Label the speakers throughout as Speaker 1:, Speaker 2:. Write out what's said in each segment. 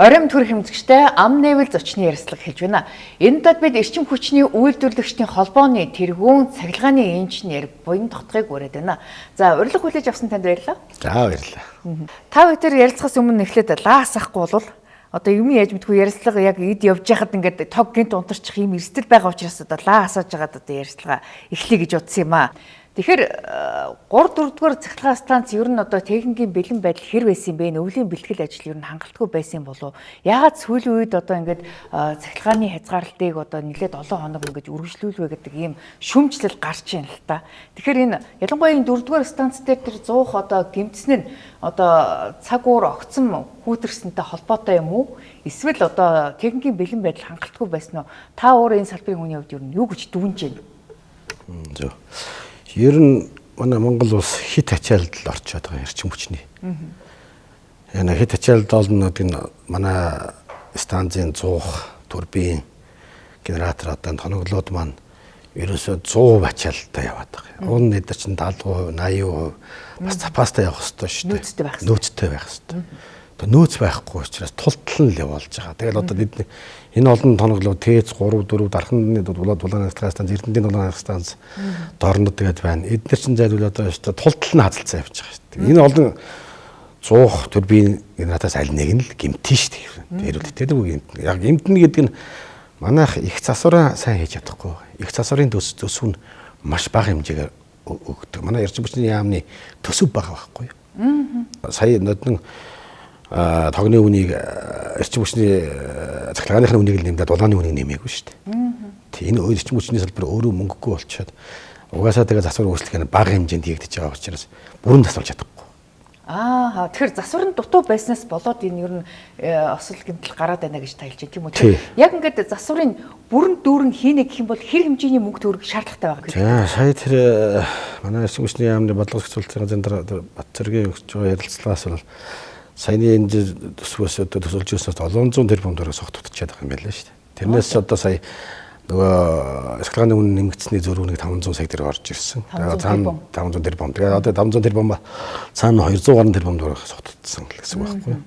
Speaker 1: Оройн төр хэмжигчтэй ам нээвэл зочны ярилцлага хэлж байна. Энэ удаад бид эрчим хүчний үйлдвэрлэгчдийн холбооны тэргүүн цахилгааны инженер буян тогтхыг ураад байна. За урилга хүлээж авсан танд баярлалаа.
Speaker 2: За баярлалаа.
Speaker 1: Та бүхэн ярилцахаас өмнө эхлээд лаас ахгүй бол одоо юм яаж мэдгүй ярилцлага яг эд явж байхад ингээд тог гинт унтарчих юм эрсдэл байгаа учраас одоо лаа асааж байгаад одоо ярилцлага эхлэе гэж утсан юм аа. Тэгэхээр 3-4 дугаар цахилгаан станц ер нь одоо техникийн бэлэн байдал хэр байсан бэ? Өвлийн бэлтгэл ажил ер нь хангалтгүй байсан болов уу? Яагаад сүүлийн үед одоо ингээд цахилгааны хязгаарлалтыг одоо нэлээд олон хоног ингээд үргэлжлүүлвэ гэдэг ийм шүмжлэл гарч ийн л та. Тэгэхээр энэ ялангуяа энэ 4 дугаар станц дээр тэр 100 одоо гэмтсэн нь одоо цаг уур огцсон хүүтэрсэнтэй холбоотой юм уу? Эсвэл одоо техникийн бэлэн байдал хангалтгүй байсан уу? Та өөрөө энэ салбарын хүний хувьд ер нь юу гэж дүгнэж байна?
Speaker 2: Зөв. Ер нь манай Монгол улс хит ачаалд орчоод байгаа эрчим хүчний. Яна хит ачаалд олно гэдэг нь манай станцын 100 турбин генератор одоо тоноглоод маань ерөөсөө 100% ачаалттай яваад байгаа. Уун нэдэр чинь 70%, 80% бас запастай явах хэрэгтэй шүү дээ. Нөөцтэй байх хэрэгтэй. Нөөц байхгүй учраас тултал нь явуулж байгаа. Тэгэл одоо бид энэ олон тоноглоо ТЭЦ 3 4 дархны дулааны станц, Эрдэнэтийн дулааны станц доорнод тэгээд байна. Эдгээр чинь зайлуул одоо тултал нь хадгалцсан явж байгаа шүү дээ. Энэ олон 100 турбин генератороос аль нэг нь л гэмтэн шүү дээ. Тэрүүл гэмтэн. Яг гэмтэн гэдэг нь манайх их засвараа сайн хийж чадахгүй. Их засварын төсөв нь маш бага хэмжээгээр өгдөг. Манай эрчим хүчний яамны төсөв бага байхгүй юу? Сая нодон тогны үнийг эрчим хүчний цахилгааныхны үнийг л нэмдээд дулааны үнийг нэмээгүй шүү дээ. Энэ эрчим хүчний салбар өөрөө мөнгөгүй болчиход угаасаа тэгээ засвар үүсгэх нь бага хэмжээнд хийгдэж байгаа учраас бүрэн засварч чадахгүй.
Speaker 1: Тэгэхээр засвар нь дутуу байснаас болоод энэ ер нь осол гэмтэл гараад байна гэж та хэлж байна тийм үү? Яг ингээд засварын бүрэн дүүрэн хийнэ гэх юм бол хэр хэмжээний мөнгө төгрөг шаардлагатай байгаа гэж.
Speaker 2: За сая тэр манай эрчим хүчний яамны бодлого зохицуулалтын газрын Батцэргийн өгч байгаа ярилцлагаас бол саяны энэ төсвөөс одоо төсөлж өсөж 700 тэрбум төгрөг согтогдчиход байгаа юм байна шүү дээ. Тэрнээс одоо сая нөгөө цахилгааны үн нэмэгдсэний зөрүүнийг 500 сая төгрөг орж ирсэн. Тэгээд цаана 500 тэрбум. Тэгээд одоо 500 тэрбум цаана 200 гаруй тэрбум төгрөг согтогдсон гэсэн үг байхгүй юу?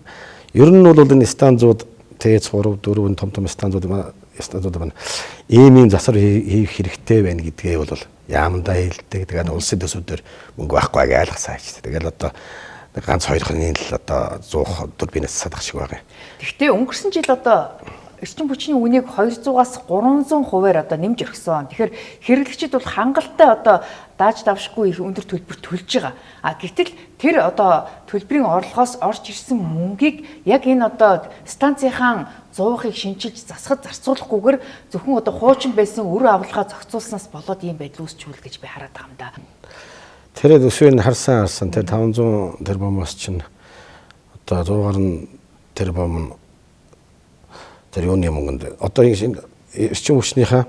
Speaker 2: Ер нь бол энэ станцууд ТЭЦ 3 4 том станцууд байна. Ийм засвар хийх хэрэгтэй байна гэдгээ бол яамдаа хэлдэг. Тэгээд улсын төсвөдөр мөнгө байхгүй гэж айлгасаа шүү дээ. Тэгээд одоо ганц хоёрхны л одоо 100 турбинаас садах шиг байгаа юм.
Speaker 1: Гэхдээ өнгөрсөн жил одоо эрчим хүчний үнийг 200-аас 300%-аар одоо нэмж өргөсөн. Тэгэхээр хэрэглэгчид бол хангалттай одоо дааж давшгүй их өндөр төлбөр төлж байгаа. Гэтэл тэр одоо төлбөрийн орлогоос орж ирсэн мөнгийг яг энэ одоо станцынхаа 100%-ыг шинжилж засахад зарцуулахгүйгээр зөвхөн одоо хуучин байсан үр авалгаа зохицуулснаас болоод ийм байдал үүсчихвэл гэж би хараад байгаа юм да.
Speaker 2: Тэр төсвийг харсан тэр 500 тэрбумаас чинь одоо 100 гаруй тэрбум тэр юуны мөнгөнд одоо эрчим хүчнийхээ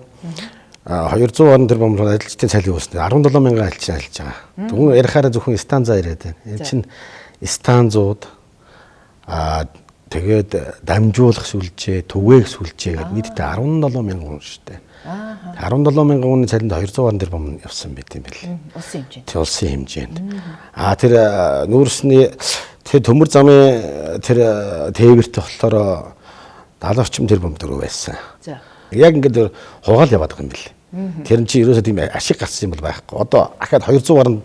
Speaker 2: 200 гаруй тэрбум ажилчдын цалин үүснэ 17 мянган ажилчин ажиллаж байгаа. Тэгвэл ярихаараа зөвхөн станцаа яриад байна. Энэ чинь станцууд тэгээд дамжуулах сүлжээ, түгээх сүлжээ гэдэг нийтдээ 17 мянган хүн шүү дээ. 17 мянган хүний цалинд 200 гаруй тэрбум явсан байт юм бэл.
Speaker 1: Улсын хэмжээнд.
Speaker 2: Тэг улсын хэмжээнд. Тэр нүүрсний тэр төмөр замын тэр тээвэрт болохоор 70 орчим тэрбум төгрөг байсан.
Speaker 1: За.
Speaker 2: Яг ингээд хугаал яваад байгаа юм бэл. Тэр нь чи ерөөсөө тийм ашиг гарсан юм бол байхгүй. Одоо ахаад 200 гаруй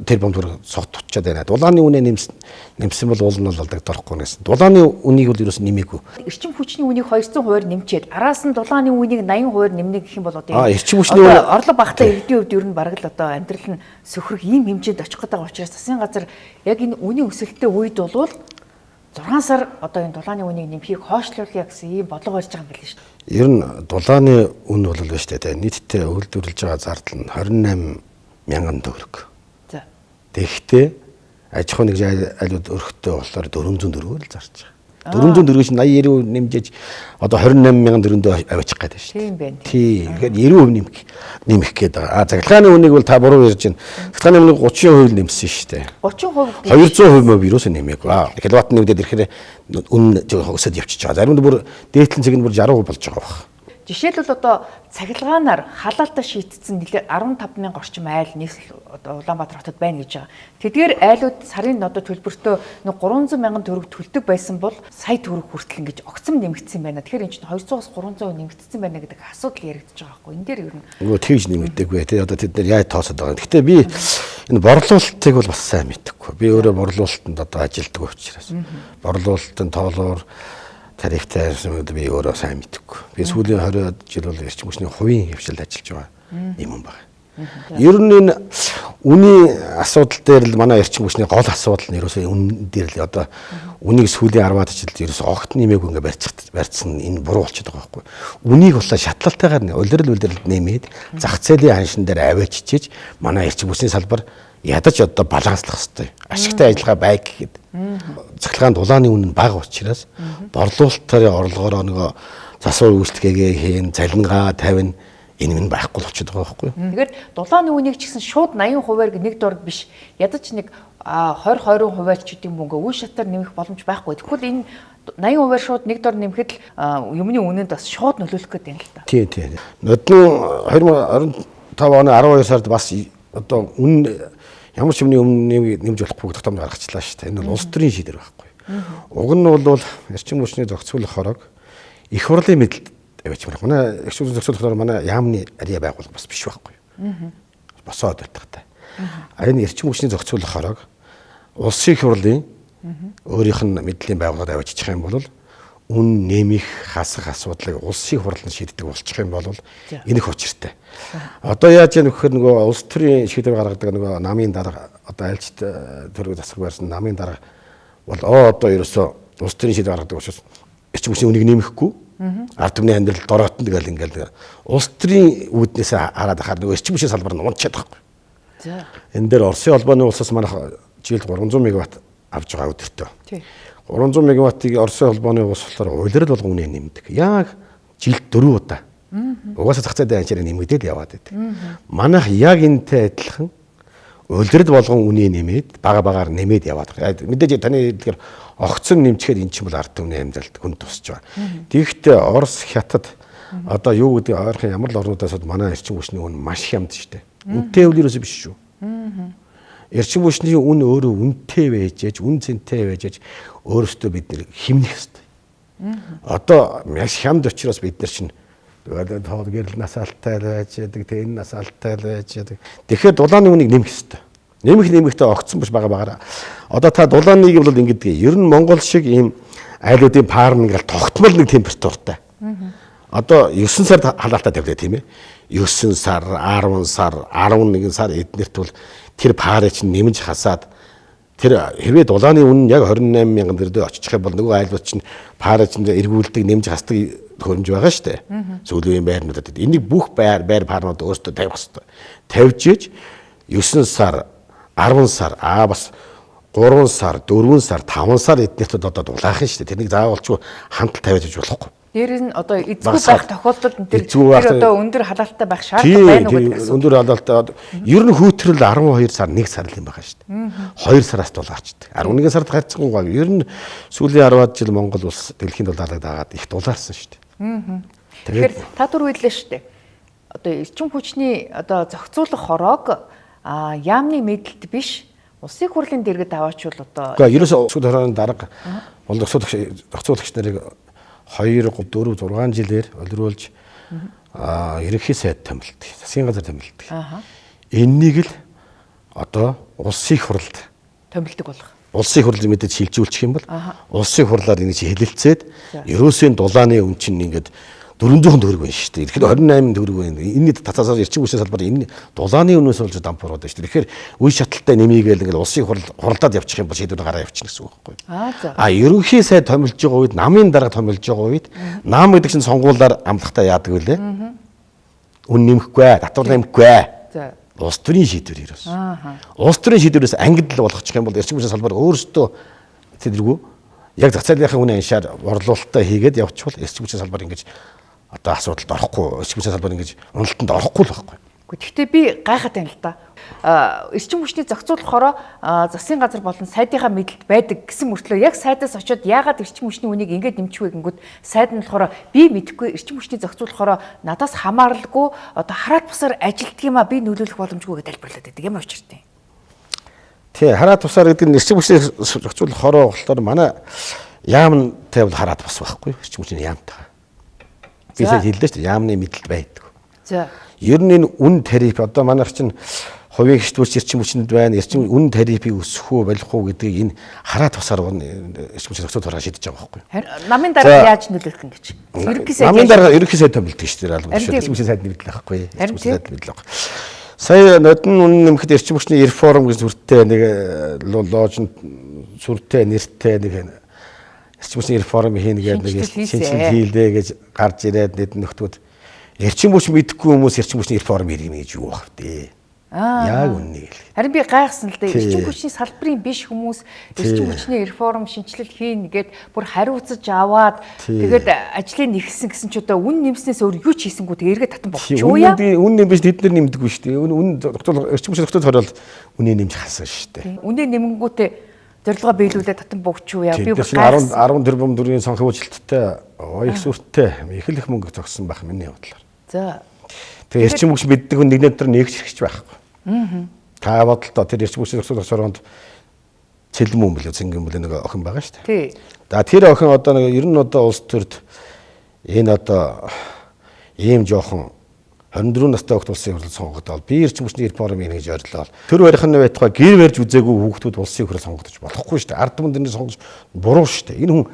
Speaker 2: тэрбум төгрөг согтчиход байна. Дулааны үнэ нэмсэн бол уул нь бол алдагдахгүй гэсэн. Дулааны үнийг бол ерөөсөө нэмээгүй.
Speaker 1: Эрчим хүчний үнийг 200% нэмчихэд араас нь дулааны үнийг 80% нэмнэ гэх юм бол одоо
Speaker 2: эрчим хүчний
Speaker 1: орлого багтаа иргэдийн хувьд ер нь бараг л одоо амьдрал нь сөхрөх ийм хэмжээнд очих гээд байгаа учраас засгийн газар яг энэ үнийн өсөлттэй үед бол 6 сар одоо энэ дулааны үнийг нэмхийг хойшлуулъя гэсэн ийм бодлого барьж байгаа юм байна шүү дээ.
Speaker 2: Ер нь дулааны үн бол биш дээ. Нийтдээ үйлдвэрлэж байгаа зардал нь 28 мянган төгрөг.
Speaker 1: За.
Speaker 2: Тэгэхдээ аж ахуй нэгж айлууд өрхтөө болохоор 400 төгрөг л зарж байгаа. 400 төгрөг чинь 80-90% нэмжээж одоо 28 мянган төгрөндөө авчих гээд байна шүү дээ.
Speaker 1: Тийм байна.
Speaker 2: Тийм. Тэгэхээр 90% нэмэх гээд байгаа. Цахилгааны үнийг бол та буруу ярьж байна. Цахилгааны үнийг 30% нэмсэн шүү дээ.
Speaker 1: 30%.
Speaker 2: 200% ерөөсөө нэмээгүй. Киловатт нэмдээд ирэхээр үн өсөд явчихж байгаа. Заримд бүр дээдлэн цэг нь бүр 60% болж байгаа баг.
Speaker 1: Жишээлбэл одоо цахилгаанаар халаалтаа шийтсэн 15,000 орчим айл нийслэл одоо Улаанбаатар хотод байна гэж байгаа. Тэдгээр айлууд сарын одоо төлбөртөө 300,000 төгрөг төлдөг байсан бол сая төгрөг хүртэл ингэж огцом нэмэгдсэн байна. Тэгэхээр энэ чинь 200-аас 300% нэмэгдсэн байна гэдэг асуудал яригдж байгаа байхгүй. Энэ дээр ер нь
Speaker 2: нөгөө тэгж нэмэгдэггүй тий одоо тэд нар яа тоосод байгаа. Гэхдээ би энэ борлуулалтыг бол бас сайн мэдэхгүй. Би өөрөө борлуулалтанд одоо ажилладаг учраас. Борлуулалтын тоолоор тарифтай би өөрөө сайн мэдэхгүй. Би сүүлийн 20 жил бол эрчим хүчний хувийн хвшилд ажиллаж байгаа юм байна. Ер нь энэ үнийн асуудал дээр л манай эрчим хүчний гол асуудал нь ерөөсөө үнэн дээр л одоо үнийг сүүлийн 10-аад жилд ерөөсөө огт нэмээгүй ингээ барьцсан энэ буруу болчиход байгаа байхгүй. Үнийг болоо шатлалтайгаар улирал нэмээд зах зээлийн ханшин дээр аваачиж манай эрчим хүчний салбар ядаж одоо баланслах хэрэгтэй. Ашигтай ажиллагаа байг гэхэд цахилгаан дулааны үнэ нь бага учраас борлуулалтын орлогоороо нөгөө засвар үйлчлэгээ хийн, залингаа тавина энэ минь байхгүй болчиход байгаа байхгүй.
Speaker 1: Тэгэхээр дулааны үнийг ч гэсэн шууд 80%-аар нэг дор биш. Ядаж нэг 20% ч гэдэм мөнгө үе шатаар нэмэх боломж байхгүй. Тэгвэл энэ 80%-аар шууд нэг дор нэмэхэд л юмны үнэнд бас шууд нөлөөлөх гэдэг юм л та.
Speaker 2: Тийм. Нодон 2015 оны 12 сард бас одоо үнэ ямар ч юмны өмнө нэмж болохгүй тогтоомж гаргачлаа шүү дээ. Энэ бол улс төрийн шийдвэр байхгүй. Уг нь бол эрчим хүчний зохицуулах хорог их хурлын мэдэлд авчмаар. Манай эрчим хүчний зохицуулах хорог манай яамны ариа байгууллага бас биш байхгүй. Босоод байтгатай. Энэ эрчим хүчний зохицуулах хорог улсын их хурлын өөрийнх нь мэдлийн байгууллагад авчиж юм бол үн нэмэх хасах асуудлыг улсын хурал нь шийддэг болчих юм бол энэ их учиртай. Одоо яаж яах вэ нөгөө улс төрийн шийдвэр гаргадаг нөгөө намын дарга одоо айлчт төрөг засаг байрсан намын дарга бол одоо ерөөсөө улс төрийн шийдвэр гаргадаг учраас эрчим хүчний үнийг нэмэхгүй ард түмний амьдрал дороотно гэл ингээл улс төрийн үүднээс хараад ахаар нөгөө эрчим хүчний салбар нь унчаад байхгүй. За энэ дээр Оросын холбооны улсаас манайх жилд 300 мегаватт авж байгаа өдөртөө. 300 мегаваттыг Оросын холбооны улс болохоор улирал болгон үнэ нэмдэг. Яг жилд 4 удаа. Угаасаа зах зээлийн ханшаар нэмэгдээд яваад байдаг. Манайх яг энэтэй адилхан улирал болгон үнэ нэмээд бага нэмээд яваад байгаа. Мэдээж таны хэлдгээр огцон нэмчихэд эн чинь бол ард түмний амьдралд хүн тусч байгаа. Тэгэхдээ Орос, Хятад одоо юу гэдэг ойрхон ямар л орнуудаас манай эрчим хүчний үн маш хямд шүү дээ. Үнэтэй үл ерөөсөө биш шүү. Эрчим хүчний үн өөрөө үнэтэй байж, үн цэнтэй байж өөрөөсөө бид нэр хэмнэх хэрэгтэй. Одоо маш хямд учраас бид нар чинь тоол гэрэл насаалтай байж яадаг, тэн насаалтай байж яадаг. Тэгэхээр дулааны үнийг нэмэх хэрэгтэй. Нэмэхдээ огцсон биш бага. Одоо та дулааныг бол ингэдэг. Ер нь Монгол шиг ийм айлуудын паар нэгэл тогтмол нэг температуртай. Одоо 9 сард халаалтаа тавьлаа тийм ээ. 9 сар, 10 сар, 11 сар эднэрт бол тэр паарыг чинь нэмж хасаад тэр хэрвээ дулааны үнэ яг 28,000 төгрөгөөр очих юм бол нөгөө айлууд чинь паарыг чинь эргүүлдэг нэмж хасдаг хөрөмж байгаа шүү дээ. Сүүлийн байрнуудад энийг бүх байр паарнууд өөрсдөө тавих хэрэгтэй. Тавьж иж 9 сар, 10 сар, бас 3 сар, 4 сар, 5 сар эднэрт одоо дулаах нь шүү дээ. Тэрнийг заавалчгүй хандлт тавиад иж болохгүй.
Speaker 1: Дээр нь одоо эзгүй байх тохиолдолд тэр одоо өндөр халаалттай байх шаардлага байна уу гэдэг асуулт.
Speaker 2: Өндөр халаалттай ер нь хүүтрэл 12 сар 1 сар юм байгаа шүү дээ. 2 сараас дулаарчдаг. 11 сард гарцсан гоо ер нь сүүлийн 10-аад жил Монгол улс дэлхийн дулаалаг дагаад их дулаарсан шүү дээ.
Speaker 1: Тэгэхээр та түр хэллээ шүү дээ. Одоо эрчим хүчний одоо зохицуулах хорог яамны мэдэлд биш улсын хурлын дэргэд аваачвал одоо
Speaker 2: үгүй ерөөсөө сүүл хорооны дарга бол зохицуулагч нарыг 2, 3, 6 жилээр олируулж ерөнхий сайд томилдог. Засгийн газар томилдог. Энэнийг л одоо улсын хурлд
Speaker 1: томилдог болох.
Speaker 2: Улсын хурлын мэдээд шилжүүлчих юм бол улсын хурлаар ингэ чи хэлэлцээд ерөөсөө дулааны үн чинь ингээд 400 төгрөг байна шүү дээ. Тэгэхээр 28 төгрөг байна. Энэний татасаар эрчим хүчний салбар энэ дулааны үнээс болж дампуураад байна шүү дээ. Тэгэхээр үе шаталтай нэмийгээл ингээд улсын хуралдаад явчих юм бол шийдвэр гараа явчихна гэсэн үг байхгүй. Ерөнхий сайд томилж байгаа үед, намын дарга томилж байгаа үед, нам гэдэг чинь сонгуулиар амлахтаа яадаг вүлээ. Үн нэмэхгүй, татвар нэмэхгүй. Улс төрийн шийдвэр ерөөс. Улс төрийн шийдвэрээс ангидл болгочих юм бол эрчим хүчний салбар өөрсдөө тэргүй яг зах зээлийнхаа үнэ аншаар борлуулалтаа хийгээд явчихвал эрчим хүчний салбар ингэж одоо асуудалд орохгүй, эрчим хүчний салбар ингэж уналтанд орохгүй л байхгүй.
Speaker 1: Гэхдээ би гайхаад байна л да. Эрчим хүчний зохицуулахороо засгийн газар болон сайдынхаа мэдэлд байдаг гэсэн мөртлөө яг сайдаас очиод яагаад эрчим хүчний үнийг ингэж дэмжих вэ гингүүд сайд нь болохоор би мэдэхгүй эрчим хүчний зохицуулахороо надаас хамааралгүй одоо хараат бусаар ажилтдаг юм а би нөлөөлөх боломжгүй гэж тайлбарлаад байдаг юм учиртай.
Speaker 2: Тий, хараат бусаар гэдэг нь эрчим хүчний зохицуулахороо болохоор манай яамтай бол хараат бус байхгүй эрчим хүчний яамтай. Би сая хэллээ шүү дээ яамны мэдэлд байдаг.
Speaker 1: За.
Speaker 2: Ер нь энэ үн тариф одоо манайх чинь хувийн гишүүч эрчим хүчинд байна. Эрчим үн тарифыг өсгөх үү болох уу гэдгийг энэ хараат бусаар эрчим хүчний зохицуулахаар шийдэж байгаа байхгүй.
Speaker 1: Намын дараа яаж нөлөөлөх юм гэж. Ерөнхий сайд.
Speaker 2: Намын дараа ерөнхий сайд бэлддэг шүү дээ. Эрчим хүчний сайд мэддэг байхгүй. Эрчим хүчний сайд мэддэг байхгүй. Сая нодон үн нэмэхэд эрчим хүчний реформ гэж сүртэй нэг лоожинд сүртэй нэртэй нэг эрчим хүчний реформ хийнэ гэдэг нэг шинжилгээ хийлээ гэж гарч ирээд нэд нөхдүүд эрчим хүч мэдэхгүй хүмүүс эрчим хүчний реформ хийх юм гэж юу бах вэ? Яг үннийг л.
Speaker 1: Харин би гайхсан л дээ. Эрчим хүчний салбарын биш хүмүүс эрчим хүчний реформ шинжилэл хийнэ гэд бүр хариуцаж аваад тэгээд ажлыг нэгсэн гэсэн ч одоо үн нэмснээс өөр юу ч хийсэнгүү тэгээ эргээд татан болчихоо яа.
Speaker 2: Үн нэмж тэд нар нэмдэггүй шүү дээ. Үн эрчим хүчний зохицол хорол үнэ нэмж хасан шүү дээ.
Speaker 1: Үнэ нэмэнгүүтээ зорилгоо биелүүлээд татан богчуу яа. Би
Speaker 2: 10 тэрбум төгрөгийн сонхи үйлчлэлттэй их сүртэй их л их мөнгө зогссон байх миний бодлоор.
Speaker 1: За.
Speaker 2: Тэгээ эрчим хүч мэддэг хүн нэгнээ дотор нэгч хэрэгч байхгүй. Та бодлоо тэр эрчим хүчний зохицол хороонд цэлмэн юм билүү зингийн бүлэ нэг охин байгаа шүү дээ.
Speaker 1: Тий.
Speaker 2: За тэр охин одоо нэг ер нь одоо улс төрд энэ одоо ийм жоохон 24 настай хүүхд улсын хурлд сонгогдоод би эрчим хүчний реформ хийнэ гэж орилоо. Тэр барихны байтугай гэр барьж үзээгүй хүүхдүүд улсын хурлд сонгогдож болохгүй шүү дээ. Ард түмэнд энэ сонгож буруу шүү дээ. Энэ хүн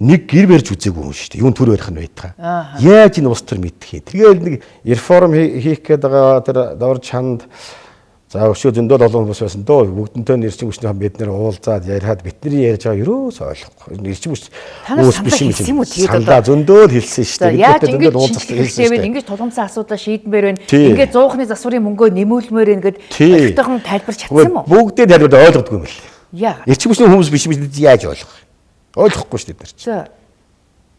Speaker 2: нэг гэр барьж үзээгүй хүн шүү дээ. Юун төр барих нь байтугай. Яаж энэ улс төр мэдэх юм. Тэгээд нэг реформ хийх гээд байгаа тэр дор чанд за өшөө зөндөл олон хүмүүс байсан дөө бүгдэнтэй эрчим хүчний бид нэр уулзаад яриад бидний ярьж байгаа ерөөсөө ойлгохгүй. Эрчим хүч хүмүүс биш юм чинь сандаа зөндөл хэлсэн шүү дээ.
Speaker 1: Яаж ингэж уулзсан хэлсэн шүү дээ. Ингэж тулгамсан асуудал шийдмээр байна. Ингээд 100-ны засварын мөнгөө нэмүүлмээр байна гэд ихтэйхэн тайлбарч чадсан юм уу?
Speaker 2: Бүгдээ тайлбар ойлгодгүй юм л.
Speaker 1: Яа.
Speaker 2: Эрчим хүчний хүмүүс биш юм яаж ойлгох? Ойлгохгүй шүү дээ.
Speaker 1: За.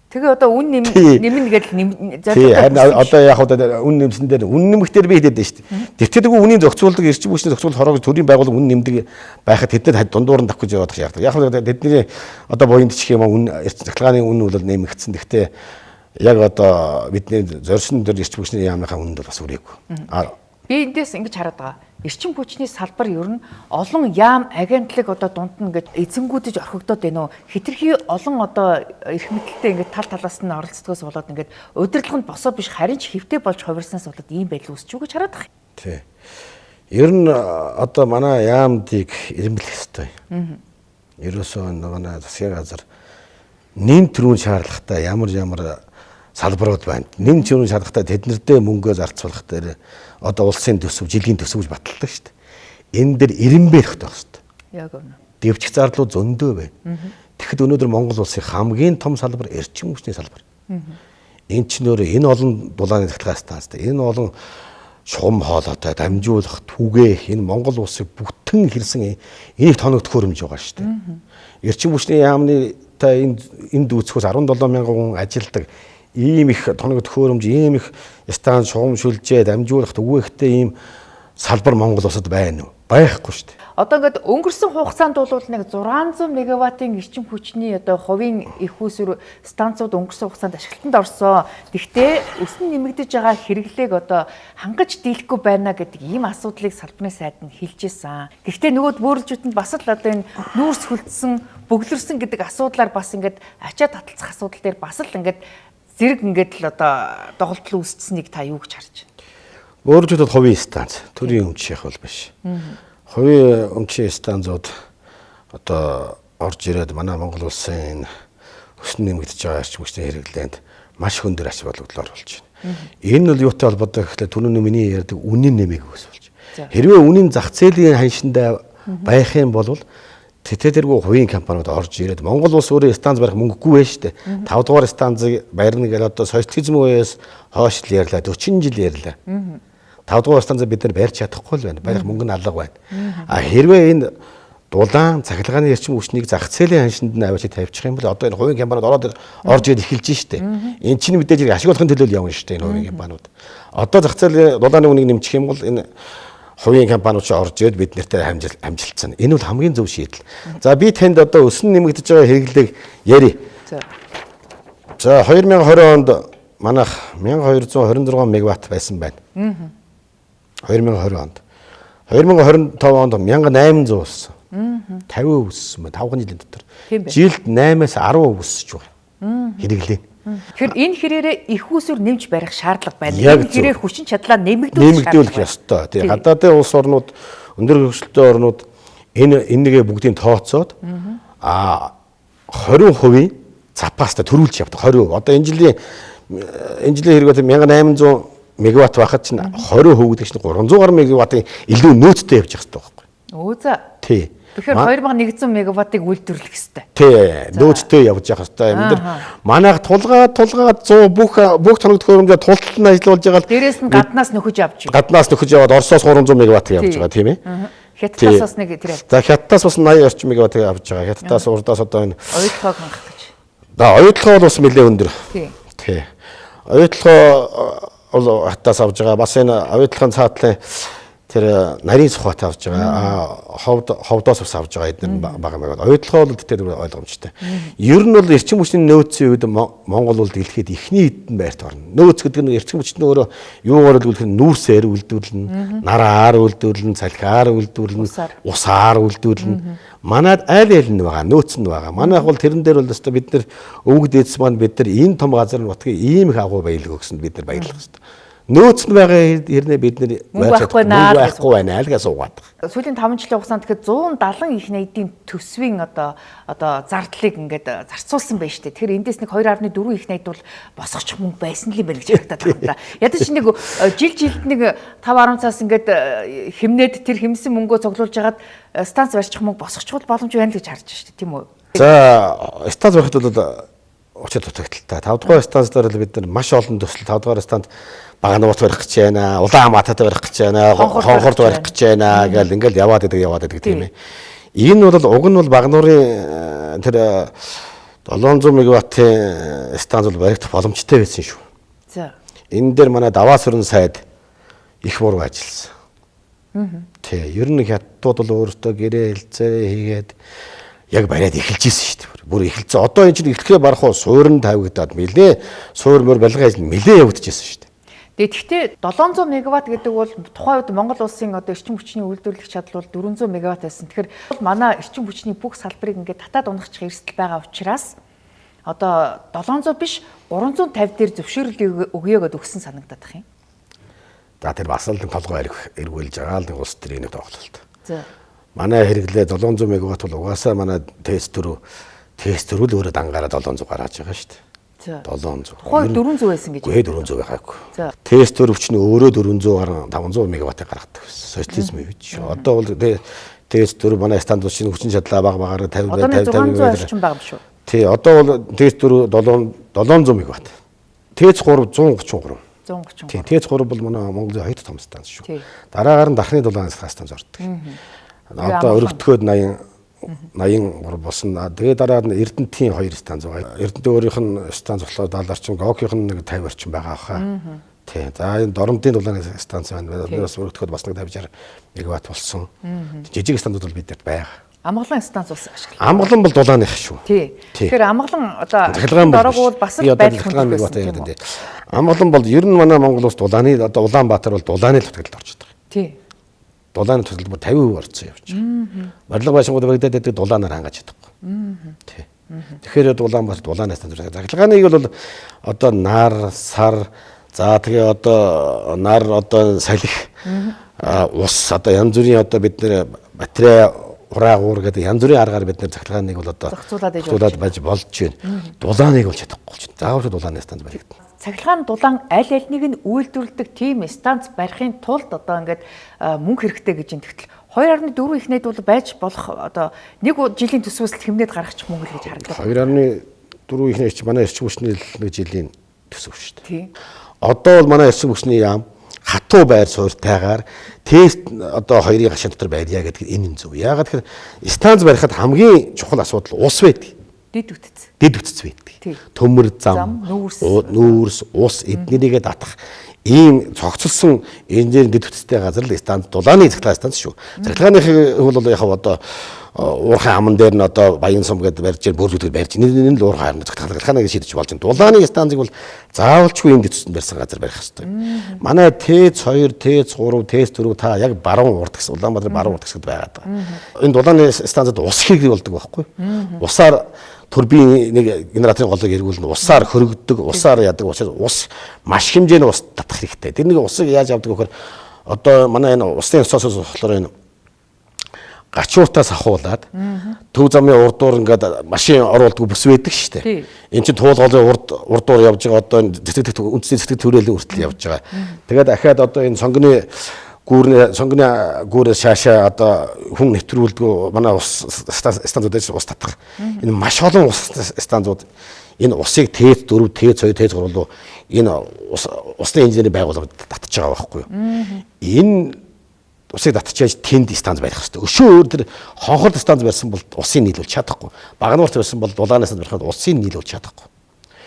Speaker 1: Тэгээ одоо үн нэмнэ гэдэг
Speaker 2: зорилго. Харин одоо яг одоо үн нэмсэн дээр үн нэмэхтэр би хэлээд байна шүү дээ. Тэгтээ үнийг зохицуулдаг эрчим хүчний зохицуул хорог төрийн байгууллага үн нэмдэг байхад тэднэр дундуур нь давх гэж яваад яг. Яг тэдний одоо буйнд чих юм үн захлагын үн бол нэмэгдсэн. Тэгтээ яг одоо бидний зорьсон дээр эрчим хүчний яамынхаа үнд бол бас үрээгүй.
Speaker 1: Би эндээс ингэж хараад байгаа. Эрчим хүчний салбар ер нь олон яам агентлаг одоо дунд нь ингэж эзэнгүүдэж орхигдоод байна уу? Хитрхи олон одоо эрх мэдэлтэй ингэж тал талаас нь оролцдгоос болоод ингэж удирдлаганд босоо биш харин ч хэвтэй болж хувирснаас болоод ийм байдал үүсч үү гэж хараад байгаа.
Speaker 2: Тий. Ер нь одоо манай яамдыг ирэмблэх ёстой. Ерөөсөө нөгөө засгийн газар нэм төрүүн шаардлагатай ямар салбарууд байна. Нэм төрүүн шаардлагатай тэднэрдээ мөнгөө зарцуулах дээр одоо улсын төсөв, жилийн төсөв гэж баталдаг шүү дээ. Энэ дээр ирэмбэх хэрэгтэй шүү дээ. Яг үнэ. Дэвчих зарлууд зөндөө байна. Тэгэхэд өнөөдөр Монгол улсын хамгийн том салбар эрчим хүчний салбар. Энэ ч нөр энэ олон дулааны захлагын станцтай, энэ олон шугам хоолойтой дамжуулах, түгээх энэ Монгол улсыг бүтэн хэрсэн энийг тоногдох хөрөмж байгаа шүү дээ. Эрчим хүчний яамны та энд үүсгээс 17 мянган хүн ажилдаг ийм их тоногдох хөрөмж, ийм их станц шугам шүлжээ дамжуулах түгээхтэй ийм салбар Монгол улсад байна уу? Байхгүй шүү дээ.
Speaker 1: Одоо ингээд өнгөрсөн хугацаанд бол нэг 600 мегаваттын эрчим хүчний одоо хувийн их үүсвэр станцууд өнгөрсөн хугацаанд ашиглалтанд орсон. Гэхдээ өснө нэмэгдэж байгаа хэрэглээг одоо хангаж дийлэхгүй байна гэдэг ийм асуудлыг салбарын сайд нь хэлж ирсэн. Гэхдээ нөгөө бөөрөлжүүтэнд бас л одоо энэ нүүрс хүлдсэн, бөглөрсөн гэдэг асуудлаар бас ингээд ачаа таталцах асуудал дээр бас л ингээд зэрэг ингээд л одоо доголдол үүсчихсэнийг та юу гэж харж байна?
Speaker 2: Өөрөөр хувийн станц, төрийн өмчийнх бол биш. Хувийн өмчийн станцууд одоо орж ирээд манай Монгол улсын өснө нэмэгдэж байгаа эрчим хүчний хэрэглээнд маш хөндөр ач холбогдол болж байна. Энэ нь юутай холбоотой гэхлээр түрүүний миний ярьдаг үнийн нэмийг үүсвэлж. Хэрвээ үнийн зах зээлийн ханшиндаа байх юм бол тэтэргүй хувийн компаниуд орж ирээд Монгол улс өөрөө станц барих мөнгөгүй байж штэ. 5 дугаар станцыг барина гэж одоо социализм үеэс хойш л ярьлаа 40 жил ярьлаа. 5 дугаар станцыг бид нар барьж чадахгүй л байна. Барих мөнгө нь алга байна. А хэрвээ энэ дулаан цахилгааны эрчим хүчнийг зах зээлийн ханшинд нь аваад тавьчих юм бол одоо энэ хувийн компаниуд орж ирээд эхэлж штэ. Эн чинь мэдээж ашиглахын төлөө явна штэ энэ хувийн компаниуд. Одоо зах зээлийн дулааны үнийг нэмчих юм бол энэ хувийн компаниуд ч орж ирээд бид нартай амжилтсан. Энэ бол хамгийн зөв шийдэл. За би танд одоо өсөн нэмэгдэж байгаа хэрэглээг ярив. За 2020 онд манайх 1226 мегаватт байсан байна. 2020 онд. 2025 онд 1800 болсон. 50% өссөн байна. 5 жилийн дотор. Жилд 8-аас 10% өсөж байгаа. Хэрэглээ.
Speaker 1: Тэгэхээр энэ хэрээрээ их усүр нэмж барих шаардлага байна. Энэ хэрээр хүчин чадлаа
Speaker 2: нэмэгдүүлэх ёстой. Тэгээ гадаадын улс орнууд, өндөр хөгжилтэй орнууд энэгээ бүгдийг тооцоод 20% запастай төрүүлж явдаг. 20%. Одоо энэ жилийн хэрэг бол 1800 мегаватт байхад чинь 20% гэдэг чинь 300 гаруй мегаваттын илүү нөөцтэй явж байгаа байхгүй.
Speaker 1: Өө за.
Speaker 2: Тий.
Speaker 1: Тэгэхээр 2100 мегаваттыг үйлдвэрлэх хэрэгтэй.
Speaker 2: Тий. Нөөцтэй явж явах хэрэгтэй. Энд дэр манайх тулгаад 100 бүх тоног төхөөрөмжөд тултал нь ажиллуулж байгаа л
Speaker 1: дээрээс нь гаднаас нөхөж авч байна.
Speaker 2: Гаднаас нөхөж яваад Оросоос 300 мегаватт явж байгаа тийм ээ.
Speaker 1: Хятадаас бас нэг тэр.
Speaker 2: За Хятадаас бас 80 орчим мегаватт авж байгаа. Хятадаас урдаас одоо энэ
Speaker 1: оюутлогоо хангах гэж.
Speaker 2: За оюутлогоо бас нэлээд өндөр. Тий. Оюутлогоо бол хатаас авж байгаа. Бас энэ оюутлогын цаатлын тэр нарийн сухат авж байгаа. Ховдоос бас авж байгаа эдгээр бага маяг. Оюутлогоо бол тэтгэр ойлгомжтой. Ер нь бол эрчим хүчний нөөцийн үед Монгол бол дэлхийд эхний хэдэн байрт орно. Нөөц гэдэг нь эрчим хүчний өөрөө юугаар үлдэх нь нүүрсээр үлдүүлнэ, нараар үлдүүлнэ, салхиар үлдүүлнэ, усаар үлдүүлнэ. Манайд аль нь байгаа, нөөц нь байгаа. Манайх бол тэрэн дээр бол өстой бид нар өвөг дээдс маань бид нар энэ том газар нь батгий ийм их агуу баялаг өгсөнд бид нар баярлах хэрэгтэй. Нөөц нь байгаа хэрнээ бид нар
Speaker 1: байхгүй
Speaker 2: байна альгаа суугаад.
Speaker 1: Сүүлийн 5 жилийн хугацаанд тэгэхээр 170 их найдын төсвийн одоо зардлыг ингээд зарцуулсан байна шүү дээ. Тэгэхээр эндээс нэг 2.4 их найд бол босгочих мөнгө байсан л юм байна гэж харагдаад байна. Ядаж нэг жилд нэг 5-10 цаас ингээд хэмнээд тэр хэмсэн мөнгөө цуглуулж хагаад станц барьчих мөнгө босгочих боломж байна л гэж харж байна шүү дээ. Тийм үү?
Speaker 2: За станц барихад бол учир дутагдaltaй. 5 дугаар станц дээр л бид нар маш олон төсөл 5 дугаар станц Багнуут барих гэж байна, Улаанбаатарт барих гэж байна, Хонхорт барих гэж байна гэл ингээл яваад идэг тийм ээ. Энэ бол уг нь бол Багнуурын тэр 700 мегаваттын станц бол баригдах боломжтой байсан шүү.
Speaker 1: За.
Speaker 2: Энэ дээр манай даваа сөрөн сайд их буруу ажилласан. Тий, ер нь хятадууд бол өөртөө гэрээ хэлцээ хийгээд яг бариад эхэлж ирсэн шүү дээ. Бүр эхэлсэн. Одоо энэ чинь эхлэхээ барах уу суурин тавигдаад мэлээ, суур мөр балгын ажил мэлээ явагдчихсан шүү дээ.
Speaker 1: Тэгэхдээ 700 мегаватт гэдэг бол тухайн үед Монгол улсын одоо эрчим хүчний үйлдвэрлэх чадвар бол 400 мегаватт байсан. Тэгэхээр манай эрчим хүчний бүх салбарыг ингээд татаад унгахчих эрсдэл байгаа учраас одоо 700 биш 350 дээр зөвшөөрөл өгье гэдээ өгсөн санагдаад байна.
Speaker 2: За тэр бас л толгой эргүүлж байгаа л улс төрийн нэг тоглолт.
Speaker 1: За.
Speaker 2: Манай хэрэглээ 700 мегаватт бол угаасаа манай тест төрөө өөрөө дангаараа 700 гаргаж байгаа шүү дээ. 700.
Speaker 1: Тухайн 400 байсан гэж.
Speaker 2: Үгүй 400 байгаагүй. Тест төр өвчнө өөрөө 400 гаруй 500 мегаваттыг гаргадаг байсан. Социализм үед шүү. Одоо бол тест төр манай стандарт шинэ хүчин чадлаа багаар 50
Speaker 1: орчим байгаа юм шүү.
Speaker 2: Тий, одоо бол тест төр 700 мегаватт. Тест 3 133. 133. Тий, тест 3 бол манай Монголын хоёр том станц шүү. Дараагаар нь Дахны дулаан станц ордог. Одоо өргөдөхөд 83 болсон. Тэгээ дараа нь Эрдэнэтийн 2 станц байгаа. Эрдэнэт өөрийнх нь станц болохоор 70 орчим, Гокийнх нь нэг 50 орчим байгаа хаа. Тий. За энэ Доромтын дулааны станц байна. Бас өргөдөхөд бас нэг 50-60 мегаватт болсон. Жижиг станцууд бол бидэд байгаа.
Speaker 1: Амгалан станц ус ашиглах.
Speaker 2: Амгалан бол дулааных шүү.
Speaker 1: Тий. Тэгэхээр амгалан одоо дорогуул бас л байх
Speaker 2: хэрэгтэй. Амгалан бол ер нь манай Монгол улс дулааны одоо Улаанбаатар бол дулааны л хөтөлбөрт орж байгаа.
Speaker 1: Тий.
Speaker 2: Дулааны төлбөр 50% орсон явж байгаа. Барилга байшингууд багтаад байдаг дулаанаар хангаж чадахгүй. Тий. Тэгэхээр Улаанбаатар дулаанаас төлөв. Захиргааныг бол одоо нар, сар, за тэгээ одоо нар одоо салхи, ус одоо янз бүрийн одоо бид нэр батарей ураагуур гэдэг янз бүрийн аргаар бид нэр захиргааныг бол одоо зохицуулаад байж болж байна. Дулааныг бол чадахгүй болж байна. Заавал дулааны станц баригдана.
Speaker 1: Цахилгаан дулаан аль альнийг нь үйлдвэрлэдэг тийм станц барихын тулд одоо ингээд мөнгө хэрэгтэй гэж юм. Тэгтэл 2.4 их найд бол байж болох одоо нэг жилийн төсвөөс хэмнээд гаргачих мөнгө л гэж харагдав.
Speaker 2: 2.4 их найд чи манай эрчим хүчний нэг жилийн төсөв шүү дээ. Одоо бол манай эрчим хүчний яам хатуу байр суурьтайгаар тест одоо хоёрын гашуун дотор байрья гэдэг энэ зөв. Яагаад гэхээр станц барихад хамгийн чухал асуудал ус байдаг.
Speaker 1: Дэд үтц.
Speaker 2: Дэд үтц байдаг. Төмөр зам, нүүрс, ус эднэрийгээ татах ийм цогцолсон инженерийн дэд үтцтэй газар л станц дулааны цахилгаан станц шүү. Цахилгааных бол яг одоо уурхай аман дээр нь одоо баян сум гэдэг барьж бүрдүүлдэг барьж энэ л уурхай аман цахилгааныг шийдэж болж байна. Дулааны станцыг бол заавалчгүй ийм дэд үтцэнд барьсан газар барих хэрэгтэй. Манай ТЭЦ2, ТЭЦ3, ТЭЦ4 та яг баруун урд гэсэн Улаанбаатар баруун урд гэсэд байгаад байгаа. Энэ дулааны станцад ус хэрэг болдог байхгүй. Усаар турбин нэг генераторын голыг эргүүлнэ, усаар хөргөдөг, усаар яадаг учраас ус маш хэмжээний ус татах хэрэгтэй. Тэр нэг усыг яаж авдаг гэхээр одоо манай энэ усын насоос болохоор энэ гачуутаас ахуулаад төв замын урдуур ингээд машин оруулдаг бүс байдаг шүү дээ. Энд чинь туулгын урдуур явж байгаа одоо үндэсний цэцэг төрөлийн хүртэл явж байгаа. Тэгээд дахиад одоо энэ сонгоны гүүрээс шаашаа одоо хүн нэвтрүүлдэг манай ус станцуудаас ус татах. Энэ маш олон ус станцууд энэ усыг ТЭЦ4, ТЭЦ2, ТЭЦ3 руу энэ усны инженерийн байгууллагад татж байгаа байхгүй юу? Энэ усыг татчихяаж тэнд станц барих хэрэгтэй. Өшөө өөр тэр хонхорд станц барьсан бол усын нийлүүлж чадахгүй. Багнуурт барьсан бол дулаанаас барихад усын нийлүүлж чадахгүй.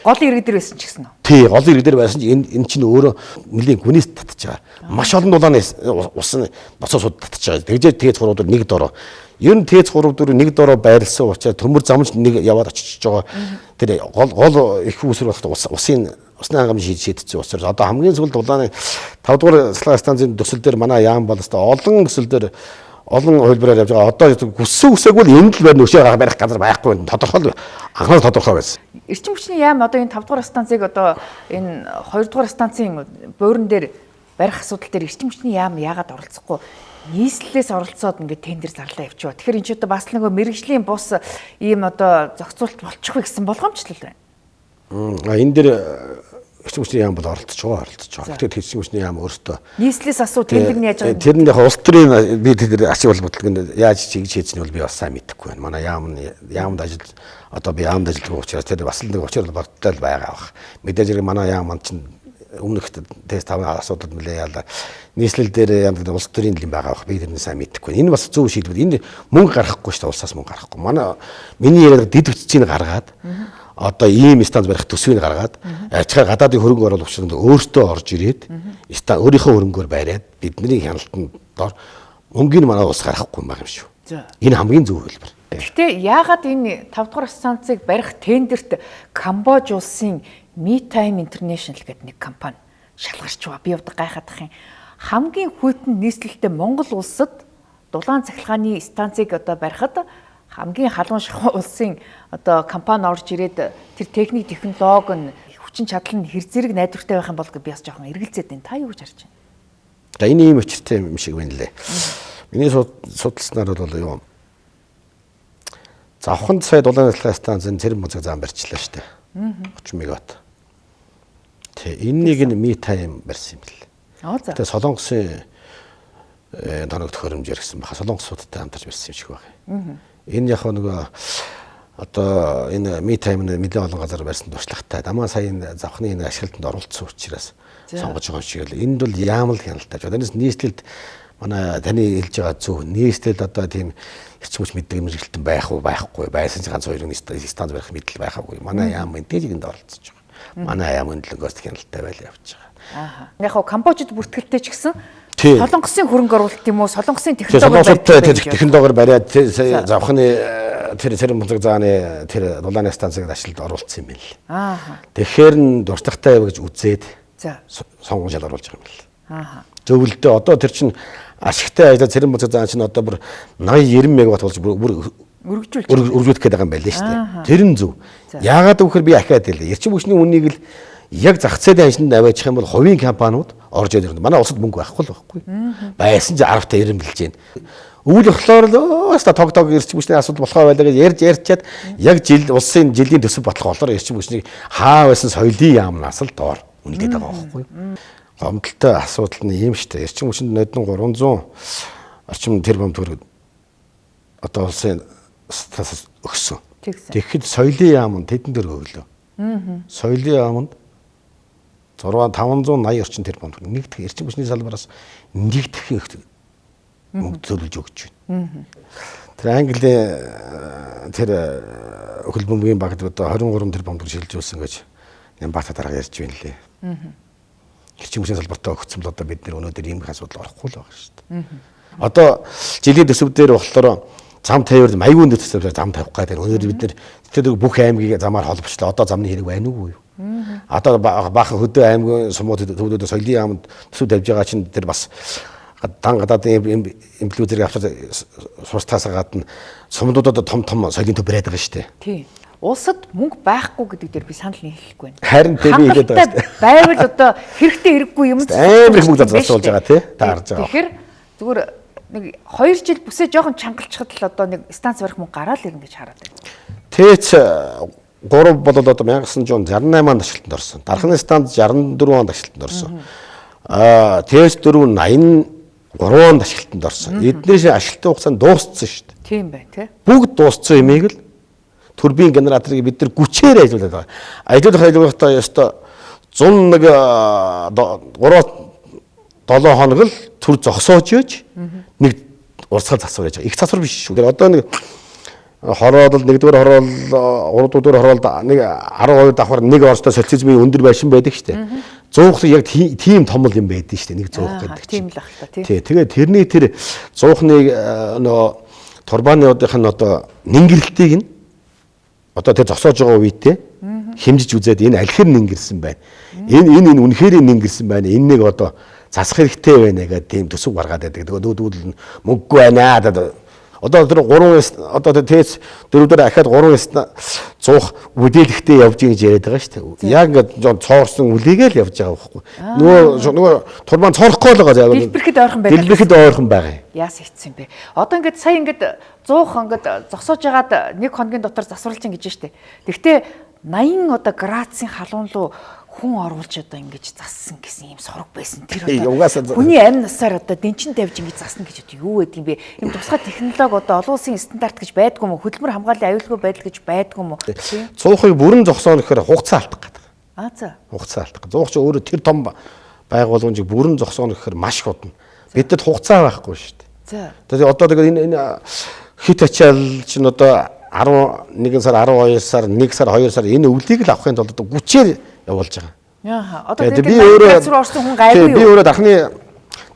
Speaker 1: Гол ирэг дээр байсан ч гэсэн үү?
Speaker 2: Тий, гол ирэг дээр байсан чинь энэ чинь өөрөө нэлийн гүнээс татж байгаа. Маш олон дулааны усын ноцоосууд татж байгаа. Тэгжээ ТЭЦ3-ууд нэг дороо. Ер нь ТЭЦ3-ууд нэг дороо байрлсан учраас төмөр замч нэг яваад очиж байгаа. Тэр гол их усэр болоход усны хангамж шийдсэн учраас одоо хамгийн сүүлд дулааны 5 дугаар цахилгаан станцын төсөл дээр манай яам бол өстой олон төсөл дээр олон хувилбараар явж байгаа. Одоо үсээгүй л энд л байна өшөө барих газар байхгүй байна. Тодорхой анхаас тодорхой байсан.
Speaker 1: Эрчим хүчний яам одоо энэ 5 дугаар станцыг одоо энэ 2 дугаар станцын буурин дээр барих асуудал дээр эрчим хүчний яам яагаад оролцохгүй? Нийслэлээс оролцоод ингээд тендер зарлаа явчихва. Тэгэхээр энэ ч одоо бас нөгөө мэрэгжлийн бус ийм одоо зохицуулт болчихгүй гэсэн болгоомжлол байна.
Speaker 2: Энэ дээр эрчим хүчний яам бол оролцож байгаа. Тэгэхээр эрчим хүчний яам өөртөө
Speaker 1: нийслэлээс асуу тендер нь яаж байгаа юм?
Speaker 2: Тэр нь яг улс төрийн би тэр ашиг холбогдлогонд яаж хийж нь бол би бас сайн мэдэхгүй байна. Манай яамд ажил одоо би яамд ажилладаг учраас тэр бас л нэг очрол багттай л байгаа бах. Мэдээж хэрэг манай яам манд чинь өмнөх тест тавны асуудал нэлээ яалаа. Нийслэл дээр яамд улс төрийн юм байгаа бах. Би тэрний сайн мэдэхгүй. Энэ бас зөв шийдвэр. Энэ мөнгө гаргахгүй шүү дээ. Улсаас мөнгө гаргахгүй. Миний яриад дэд үтцийг гаргаад одоо ийм станц барих төсвийг гаргаад ачаар гадаадын хөрөнгө оруулагч нь өөртөө орж ирээд өөрийнхөө хөрөнгөөр бариад бидний хяналтанд дор мөнгөний манай улс гаргахгүй юм байна юм шүү. Энэ хамгийн зөв хэлбэр.
Speaker 1: Гэхдээ яагаад энэ 5 дугаар станцыг барих тендерт Камбож улсын MeTime International гэдэг нэг компани шалгарч байгаа. Би удаа гайхадах юм. Хамгийн хүйтэн нийслэлтэй Монгол улсад дулаан цахилгааны станцыг одоо барихад хамгийн халуун шахуу улсын одоо компани орж ирээд тэр техник технологи нь хүчин чадал нь хэр зэрэг найдвартай байх юм бол би бас жоохон эргэлзээд байна. Та юу гэж харж байна?
Speaker 2: За энэ ийм өчртэй юм шиг байна лээ. Миний судалснаар бол юу Завханд сая дулааны цахилгаан станцын цэрэг музик зам барьчлаа шүү дээ. 30 мегаватт. Тэ энэнийг нь MeTime барьсан юм бэл. Тэгээ Солонгосын тоног төхөөрөмжээр гэсэн баха Солонгосуудтай хамтарч барьсан юм шиг байна. Энэ яг нөгөө одоо энэ MeTime нь нэлээд олон газар барьсан туршлагатай. Дамаа сая энэ завхны энэ ашиглалтанд оролцсон учраас сонгож байгаа юм шиг л. Энд бол яамал хяналттай. Тэрнээс нийслэлд манай таны хэлж байгаа зөв. Нийслэлд одоо тийм эрчим хүч мэддэг мэрэгчлэн байх уу байхгүй байсан ч ганц хоёрын станц барих мэдэл байхаагүй. Манай яам мэдээжигэнд оролцож байгаа. Манай яам өндлөнгөөс хяналттай байл явж байгаа.
Speaker 1: Яг хоо Камбожид бүртгэлтэй ч гэсэн Солонгосын хөрөнгө оруулалт юм уу? Солонгосын
Speaker 2: технологиор бариад завхны тэр цэрэг музик зааны тэр дулааны станцыг ажилд оруулсан юм байна л. Тэгэхээр н дуртагтай яв гэж үзээд сонгон шалгаруулж байгаа юм байна. Зөвлөлтөө одоо тэр чин ашигтай ажил цэрэг музик заан чинь одоо бүр 80-90 мегаватт болж бүр өргөжүүлэх гээд байгаа юм байна шүү дээ. Тэр нь зөв. Яагаад гэвэл би ахаад хэлээ. Эрчим хүчний үннийг л яг зах зээлийн ажланд аваачих юм бол хувийн компаниуд орж ирнэ. Манай улсад мөнгө байхгүй л байхгүй. Байсан ч 10 та ирэмбэлж байна. Өвөл болохоор л өөста тог эрчим хүчний асуудал болохоо байлаа гэж ярьчаад яг улсын жилийн төсөв бодлого болохоор эрчим хүчний хаа байсан соёлын яамнаас л доор үнэлээд байгаа байхгүй. Гомдолтой асуудал нь ийм шүү дээ. Эрчим хүчинд нодон 300 орчим тэрбум төгрөг одоо улсын статус өгсөн. Тэгэхэд соёлын яамд тэдэн дээр өглөө. Соёлын яамд 580 орчим тэрбум төгрөг нэгдэх эрчим хүчний салбараас нэгдэх мөнгө төлөвлөж өгч байна. Тэр Английн тэр хөлбөмбөгийн багт одоо 23 тэрбум төгрөг шилжүүлсэн гэж Нямбата дарга ярьж байна лээ. Эрчим хүчний салбартаа өгсөн бол одоо бид нэр өнөөдөр ийм их асуудал орохгүй л байгаа шүү дээ. Одоо жилийн төсөв дээр болохоор зам тавиар маягийн төсөвөөр зам тавих гэдэг. Өнөөдөр бид нэр тэр бүх аймгийг замаар холбочлоо. Одоо замны хэрэг байна уу? Одоо баахан Хөдөө аймгийн сумууд төвлөрөө соёлын яамд төсөв тавьж байгаа чинь тэр бас дан гадаадын имплюзерийг авчаад суртаас гадна сумдуудад том соёлын төв бариад байгаа шүү дээ.
Speaker 1: Тийм. Улсад мөнгө байхгүй гэдэг дээр би санал нийлэхгүй байна.
Speaker 2: Харин тэр би хэлээд байгаа шүү дээ.
Speaker 1: Байвал одоо хэрэгтэй хэрэггүй юм
Speaker 2: амар их мөнгө зарцуулж байгаа тий. Та харж байгаа.
Speaker 1: Тэгэхээр зүгээр нэг 2 жил бүсээ жоохон чангалчхад л одоо нэг станц барих мөнгө гараал ирнэ гэж хараад байна.
Speaker 2: Тэц 3 бол одоо 1968 онд ашиглалтанд орсон. Дархны станц 64 онд ашиглалтанд орсон. Тэц 4 83 онд ашиглалтанд орсон. Эднээс ашиглалтын хугацаанд дууссан шүү дээ.
Speaker 1: Тийм бай, тий.
Speaker 2: Бүгд дууссан юмыг л турбин генераторыг бид нар хүчээр ажиллуулдаг байгаа. Ажиллахдаа ёстой 101 3-7 хоног л төр зогсоож яж нэг урсгал засвар яж байгаа. Их засвар биш шүү. Одоо нэг хороолол нэгдүгээр хороол 3 дугаар хороолд нэг 12 давхар нэг орстой социализмын өндөр байшин байдаг шүү дээ. Зуух яг тийм том юм байдаг шүү дээ. Нэг зуух гэдэг чинь.
Speaker 1: Тийм л ах та тий.
Speaker 2: Тэгээ тэрний тэр зуухныг нөө турбаны одынх нь одоо нингэрэлтийг нь одоо тэр зогсоож байгаа үедээ хэмжиж үзээд энэ аль хэр нингэрсэн байна. Энэ үнэхээр нингэрсэн байна. Энэ нэг одоо засах хэрэгтэй байна гэдэг тийм төсөв гаргаад байдаг. Дүүдүүл мөнгөгүй байна. Одоо тэр 3 одоо тэц 4-дөр ахаад 3 зуух үдээлэхтэй явж ингэж яриад байгаа шүү дээ. Яг ингээд цоорсон үлийгээл явж байгаа байхгүй. Нөгөө турбан цоорохгүй л байгаа.
Speaker 1: Дэлбэрэхэд ойрхон байдаг.
Speaker 2: Дэлбэрэхэд ойрхон байгаа.
Speaker 1: Яас хийцсэн бэ? Одоо ингээд сая ингээд зуух ингээд зогсоож ягаад нэг хоногийн дотор засварлаж ин гэж штэ. Тэгвэл 80 одоо градусын халуун руу хүн оруулж одоо ингэж зассан гэсэн юм сураг байсан. Тэр одоо хүний амь насаар одоо дэнчин тавьж ингэж засна гэж одоо юу гэдэг юм бэ? Ийм тусгай технологи одоо олон улсын стандарт гэж байдгүй юм уу? Хөдөлмөр хамгааллын аюулгүй байдал гэж байдгүй юм уу?
Speaker 2: Цуухыг бүрэн зогсооно гэхээр хугацаа алдах гэдэг.
Speaker 1: За.
Speaker 2: Хугацаа алдах. Зуух чи өөрөө тэр том байгууллагыг бүрэн зогсооно гэхээр маш хурдан. Бидэд хугацаа байхгүй шүү дээ.
Speaker 1: За.
Speaker 2: Тэгээд одоо тэгээд энэ хит ачаал чинь одоо 11 сар 12 сар 1 сар 2 сар энэ өвлийг л авахын тулд одоо гүчээр явуулж байгаа.
Speaker 1: Яаха. Одоо
Speaker 2: би өөрөө
Speaker 1: орсон хүн гайгүй юу?
Speaker 2: Би өөрөө дахны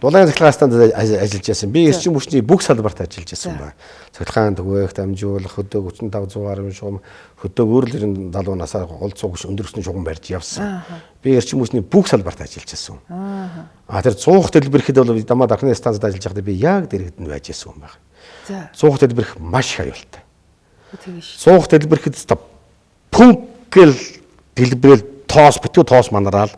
Speaker 2: дулаан цахилгаан стандд ажиллаж байсан. Би эрчим хүчний бүх салбарт ажиллаж байсан байна. Цахилгаан түгээх, дамжуулах, хөдөө 35 100 шугам, хөдөөг өөрлөрийн 70 насаар голцоо хүч өндөр өсний шугам барьж явсан. Би эрчим хүчний бүх салбарт ажиллаж байсан. Тэр цуух дэлбэрэхэд бол дамаа дархны станцд ажиллаж байхдаа би яг дэрэгд нь байж байсан юм байна.
Speaker 1: За.
Speaker 2: Цуух дэлбэрэх маш аюултай.
Speaker 1: Тэгэж.
Speaker 2: Цуух дэлбэрэхэд пүнкэл дэлбэрэл тоос битүү тоос манараал.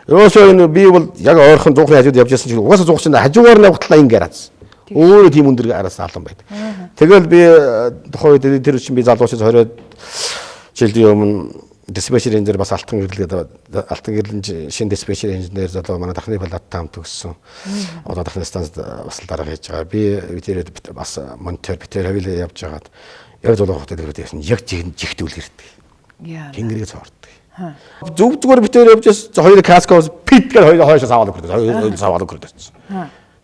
Speaker 2: Ерөөсөө энэ би бол яг ойрхон зуухны хажууд явж байсан чинь угаасаа зуух чинь хажуугаар нь явахтал ингэ гарац. Өөрөө тийм өндөр араас алан байдаг. Тэгэл би тухайн үед тэр чинь би залуучаас 20 жилийн өмнө диспетчер инженер бас алтан гэрлэн шинэ диспетчер инженер залуу манай дахны палаттай хамт төгссөн. Одоо дахны станцд бас дарга хийж байгаа. Би тэр бас монитор битэр хавилаа явж байгаад яг зулуухтай дэргэсэн яг жигт үлгэрдэг.
Speaker 1: Яа.
Speaker 2: Тэнгэрийг цоордог. Зүг зүгээр битээр явж хоёр каскоос пит гэж хоёр хойшоос аваад өгдөг. Хоёулаас аваад өгдөг.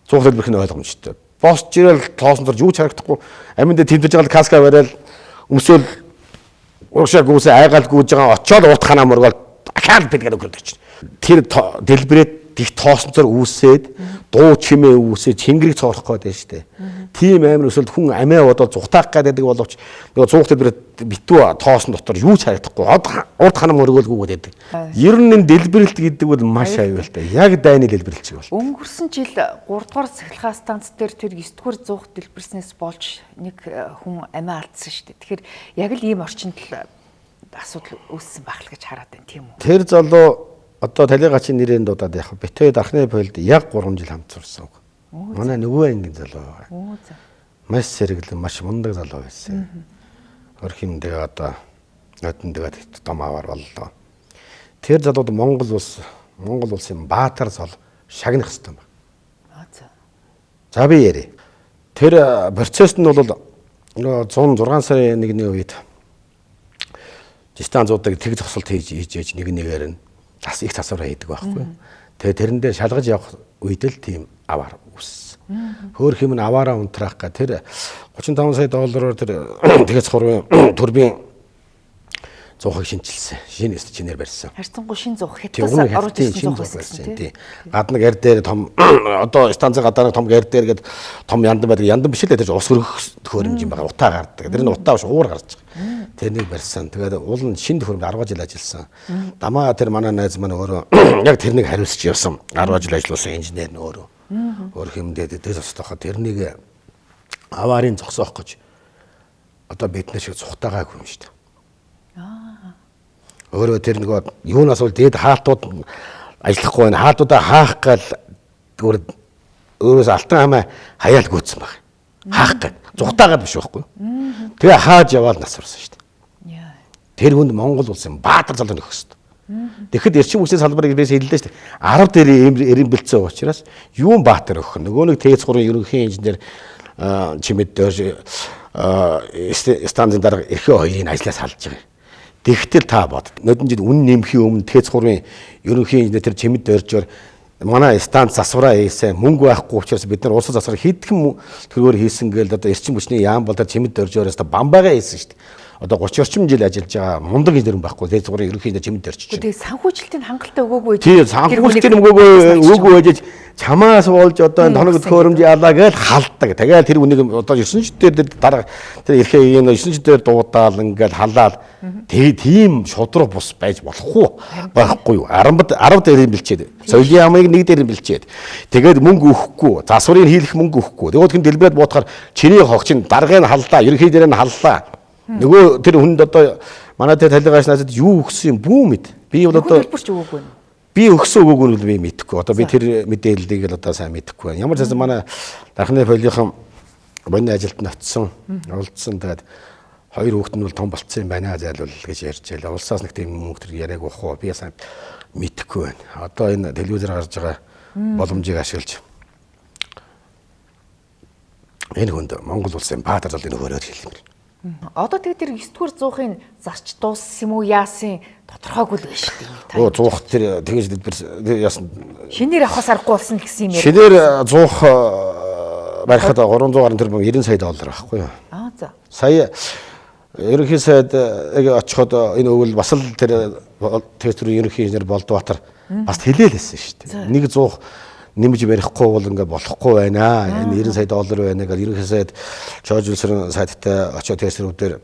Speaker 2: Цуух дэлбэрх нь ойлгомжтой. Босч ирэл тоосон дор юу ч харагдахгүй. Аминд тэмдэж байгаа каска барайл өмсөөл урагшаа гүсээ айгаал гүйж байгаа очоод урт ханаа мөргөөл ахаад пит гэдэг өгдөг чинь. Тэр дэлбэрээд их тоосонцоор үүсээд дуу чимээ үүсээд чингэрийг цоорох гээд байна штэ. Тийм амир өсөлд хүн амиа бодоод зүхтаах гэдэг боловч нөгөө цуух дэлбэрээд битүү тоосон дотор юу ч харагдахгүй урд ханам өргөөлгүйгээд байдаг. Ер нь энэ дэлбэрэлт гэдэг бол маш аюултай. Яг дайны дэлбэрэлч бол.
Speaker 1: Өнгөрсөн жил 3 дугаар цахилгаан станц дээр тэр 9 дугаар зуух дэлбэрснээс болж нэг хүн амиа алдсан шүү дээ. Тэгэхээр яг л ийм орчинд л асуудал үүссэн байх л гэж хараад байна тийм үү?
Speaker 2: Тэр залуу одоо талигачийн нэрээр дуудаад яг битээ дархны бойлд яг 3 жил хамт сурсан. Манай нөгөө ангийн залуу байгаа. Маш сэргэлэн, маш мундаг залуу байсан. Хөрхимдээ одоо нөтөндөө том аваар боллоо. Тэр залууд Монгол улсын баатар зол шагнах хэрэгтэй байна. За би ярэ. Тэр процесс нь бол 106 сарын 1-ний үед дистанцуудыг тэг зогсолт хийж нэг нэгээр нь их засвараа хийдэг байхгүй. Тэгээ тэрэндээ шалгаж явах үед л тийм аваар үссэн. Хөөх юм аваараа унтраах га тэр 35 сая доллараар тэр тэгээс хурын турбин 100-ыг шинжилсэн. Шинээр барьсан.
Speaker 1: Харьцангуй шин 100 хятадаас оруулж ирсэн 100 байсан тийм.
Speaker 2: Гадна гэр дээр том одоо станцын гадаанаг том гэр дээр гээд том яндан байдаг. Яндан биш л тэр ус хөрөх төхөөрөмж юм байгаа. Утаа гардаг. Тэр нь утаа биш уур гарч байгаа. Тэрнийг барьсан. Тэгээд уул нь шин төхөөрөмж 10 жил ажилласан. Дамаа тэр манай найз маань өөрөө яг тэрнийг хариуцж явсан. 10 жил ажилласан инженер нь өөрөө. Өөр хэмдээд дэс остохоо тэрнийг аварын зогсоох гэж одоо бид нар шиг цухтаагаагүй юм шүү дээ. Өөрөө тэр нөгөө юунаас бол дээд хаалтууд ажиллахгүй байна. Хаалтуудаа хаах гал өөрөөс алтан хамаа хаяал гүйцсэн баг. Хаах гал. Зугатаагаад биш байхгүй. Тэгээ хааж яваад нас урсан шүү дээ. Тэр хүнд Монгол улсын баатар залуу нөхөх хэрэгтэй. Тэгэхэд эрчим хүчний салбарыг бис хэллээ шүү дээ. 10 дээр эрен бэлцээ учраас юун баатар өгөх. Нөгөө нэг ТЭЦ 3-ын ерөнхий инженер чимэд дөр станцын дарга эрхээ хоёрын ажлаас салж байгаа. Тэгтэл та бод. Нодон жил үн нэмхийн өмнө ТЭЦ 3-ын ерөнхий инженер тэр чимэд дөржөөр манай станц засвараа хийсэн мөнгө байхгүй учраас бид нар улс засвар хэдхэн төгрөгөөр хийсэн гээл одоо эрчим хүчний яам бол тэр чимэд дөржөөрөөс та бамбагаа хийсэн шүү дээ. Одоо 30 орчим жил ажиллаж байгаа мундаг инженер байхгүй ТЭЦ 3-ын ерөнхий инженер чимэд дөржиж.
Speaker 1: Тэгээ санхүүжилтийн хангалттай өгөөгүй.
Speaker 2: Тийм санхүүжилтийн өгөөгүй гэж чамаас уулж одоо энэ тоног төхөөрөмж яалаа гэж халддаг. Тэгээд тэр үнийг одоо 9 жидээр дарга тэр эрхээ 9 жидээр дуудаал ингээл халаад тэгээ тийм шудраг бус байж байхгүй юу? 10 дээр бэлчээд. Соёлын ямыг нэг дээр бэлчээд. Тэгээд мөнгө өгөхгүй, засварыг хийх мөнгө өгөхгүй. Тэгээд хин дэлбэрээд буутахаар чиний хогчин даргыг нь халлаа, ерөнхий дээр нь халлаа. Нөгөө тэр хүнд одоо манай тэр талигаас надад юу өгсөн юм бүү мэд. Би бол одоо
Speaker 1: төлбөрч өгөөгүй.
Speaker 2: Би өгсөн өгөөгүй нь би мэдэхгүй. Одоо би тэр мэдээллийг л одоо сайн мэдэхгүй байна. Ямар ч байсан манай дархны полихон боны ажилтнад очсон. Олдсон. Тэгээд хоёр хүүхэд нь бол том болцсон юм байна зайлвал гэж ярьж байлаа. Улсаас нэг тийм мөнгө төр яриаг уухгүй. Би сайн мэдэхгүй байна. Одоо энэ телевизээр гарч байгаа боломжийг ашиглаж энэ хүнд Монгол улсын баатар залын өгөөрөөр хэлмээр.
Speaker 1: Одоо тэр 9-р зуухын зарч дууссан юм уу яасан тодорхойгүй л байна шүү дээ.
Speaker 2: Оо зуух тэр тэгэж дэлбэр яасан.
Speaker 1: Шинээр авахаас аргагүй болсон гэсэн юм яриа.
Speaker 2: Шинээр зуух барихад 300 гаруй тэрбум 90 сая доллар байхгүй юу?
Speaker 1: Аа за.
Speaker 2: Сая ерөнхий сайд очиход энэ өвөл бас л тэр тестүрийн ерөнхий инженер Болдбаатар бас хэлээлсэн шүү дээ. Нэг зуух нэмж барихгүй бол ингээ болохгүй байна. Энэ 90 сая доллар байна гэж ерөнхий сайд Чожулсрын сайттай очоод тестэрүүдээр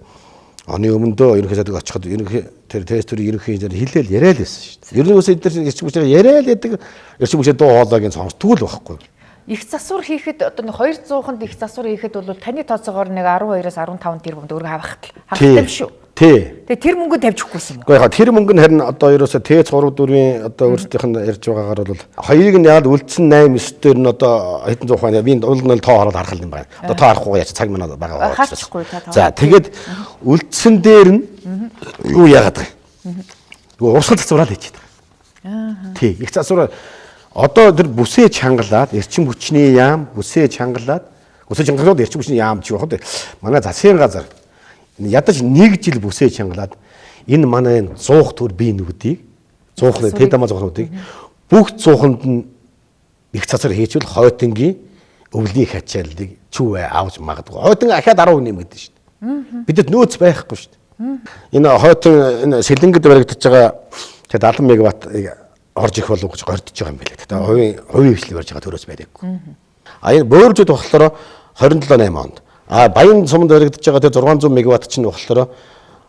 Speaker 2: оны өмнө дөө ерөнхий сайд очиход ерөнхий тэр тестүрийн ерөнхий инженер хэлээл яриад байсан шүү дээ. Ерөнхий сайд дээр эрчим хүчээр яриад яадаг эрчим хүчээ дуу хоолойг сонсдгүй л байхгүй.
Speaker 1: Их засвар хийхэд одоо 200-нд их засвар хийхэд бол таны тооцоогоор нэг 12-оос 15 тэрбумд өргө авахт хангалттай биш үү?
Speaker 2: Тий.
Speaker 1: Тэгээ тэр мөнгө тавьж өгөхгүйсэн юм уу?
Speaker 2: Гэхдээ яг тэр мөнгө нь харин одоо ерөөсөө ТЭЦ 3-4-ийн одоо өөрсдийнх нь ярьж байгаагаар бол хоёрыг нь яагаад үлдсэн 8-9 дээр нь одоо хэдэн зуун хаана би уул нь тоо хараад харах юм байна. Одоо тоо харахгүй яаж цаг минут байгаа.
Speaker 1: Харахгүй та.
Speaker 2: За тэгээд үлдсэн дээр нь юу яагаад вэ? Нөгөө урсгал засвараад хийчихэд. Тий. Их засвар одоо тэр бүсээ чангалаад эрчим хүчний яам бүсээ чангалаад эрчим хүчний яам ч явахад манай засгийн газар ядаж 1 жил бүсээ чангалаад энэ манай зуух турбинуудыг зуухны тэдама зуухнуудыг бүх зууханд нь их цацар хийчихвэл хойтонгийн өвлийн хачааллыг чүвэ авч магадгүй. Хойтон ахаад 10% нэмэгдэн шүү дээ. Бидэд нөөц байхгүй шүү дээ. Энэ хойтон энэ сэлэнгэд баригдаж байгаа 70 мегаватт орж их болов гэж гордож байгаа юм билээ. Тэгээ хувийн хвшлийг барьж байгаа төрөөс байдаг. А энэ бөөржөд болохоор 27-8 онд. А Баян суманд баригдаж байгаа тэр 600 мегаватт чинь болохоор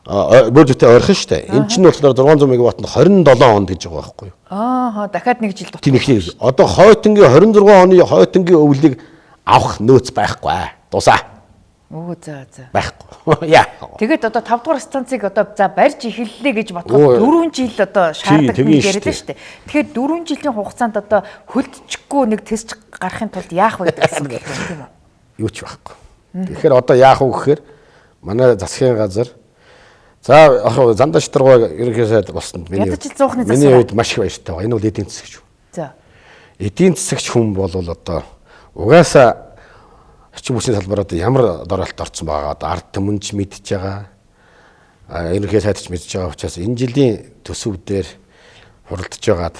Speaker 2: бөөржөдтэй ойрхон шүү дээ. Энэ чинь болохоор 600 мегаватт нь 27 онд гэж байгаа байхгүй юу?
Speaker 1: Аа дахиад 1 жил дутуу.
Speaker 2: Тийм их. Одоо хойтонгийн 26 оны хойтонгийн өвлийг авах нөөц байхгүй. Дусаа.
Speaker 1: Оо за.
Speaker 2: Байхгүй. Яа.
Speaker 1: Тэгээд одоо 5 дугаар станцыг одоо за барьж эхэллээ гэж бодоход 4 жил одоо шаарддаг гэж яриад байна шүү дээ. Тэгэхээр 4 жилийн хугацаанд одоо хөлдчихгүй нэг тест гарахын тулд яах вэ гэсэн үг тийм үү?
Speaker 2: Юу ч байхгүй. Тэгэхээр одоо яах вэ гэхээр манай засгийн газар за яг зандаа штргоо ерөнхий сайд болсон.
Speaker 1: Миний
Speaker 2: үед маш их баяртай байгаа. Энэ бол эдийн засагч.
Speaker 1: За.
Speaker 2: Эдийн засагч хүн бол одоо угаасаа эрчим хүчний салбараа одоо ямар дороолт орсон байгаа. Одоо ард түмэнч мэдж байгаа. Ерөнхий сайдч мэдж байгаа учраас энэ жилийн төсөв дээр хуралдаж байгаад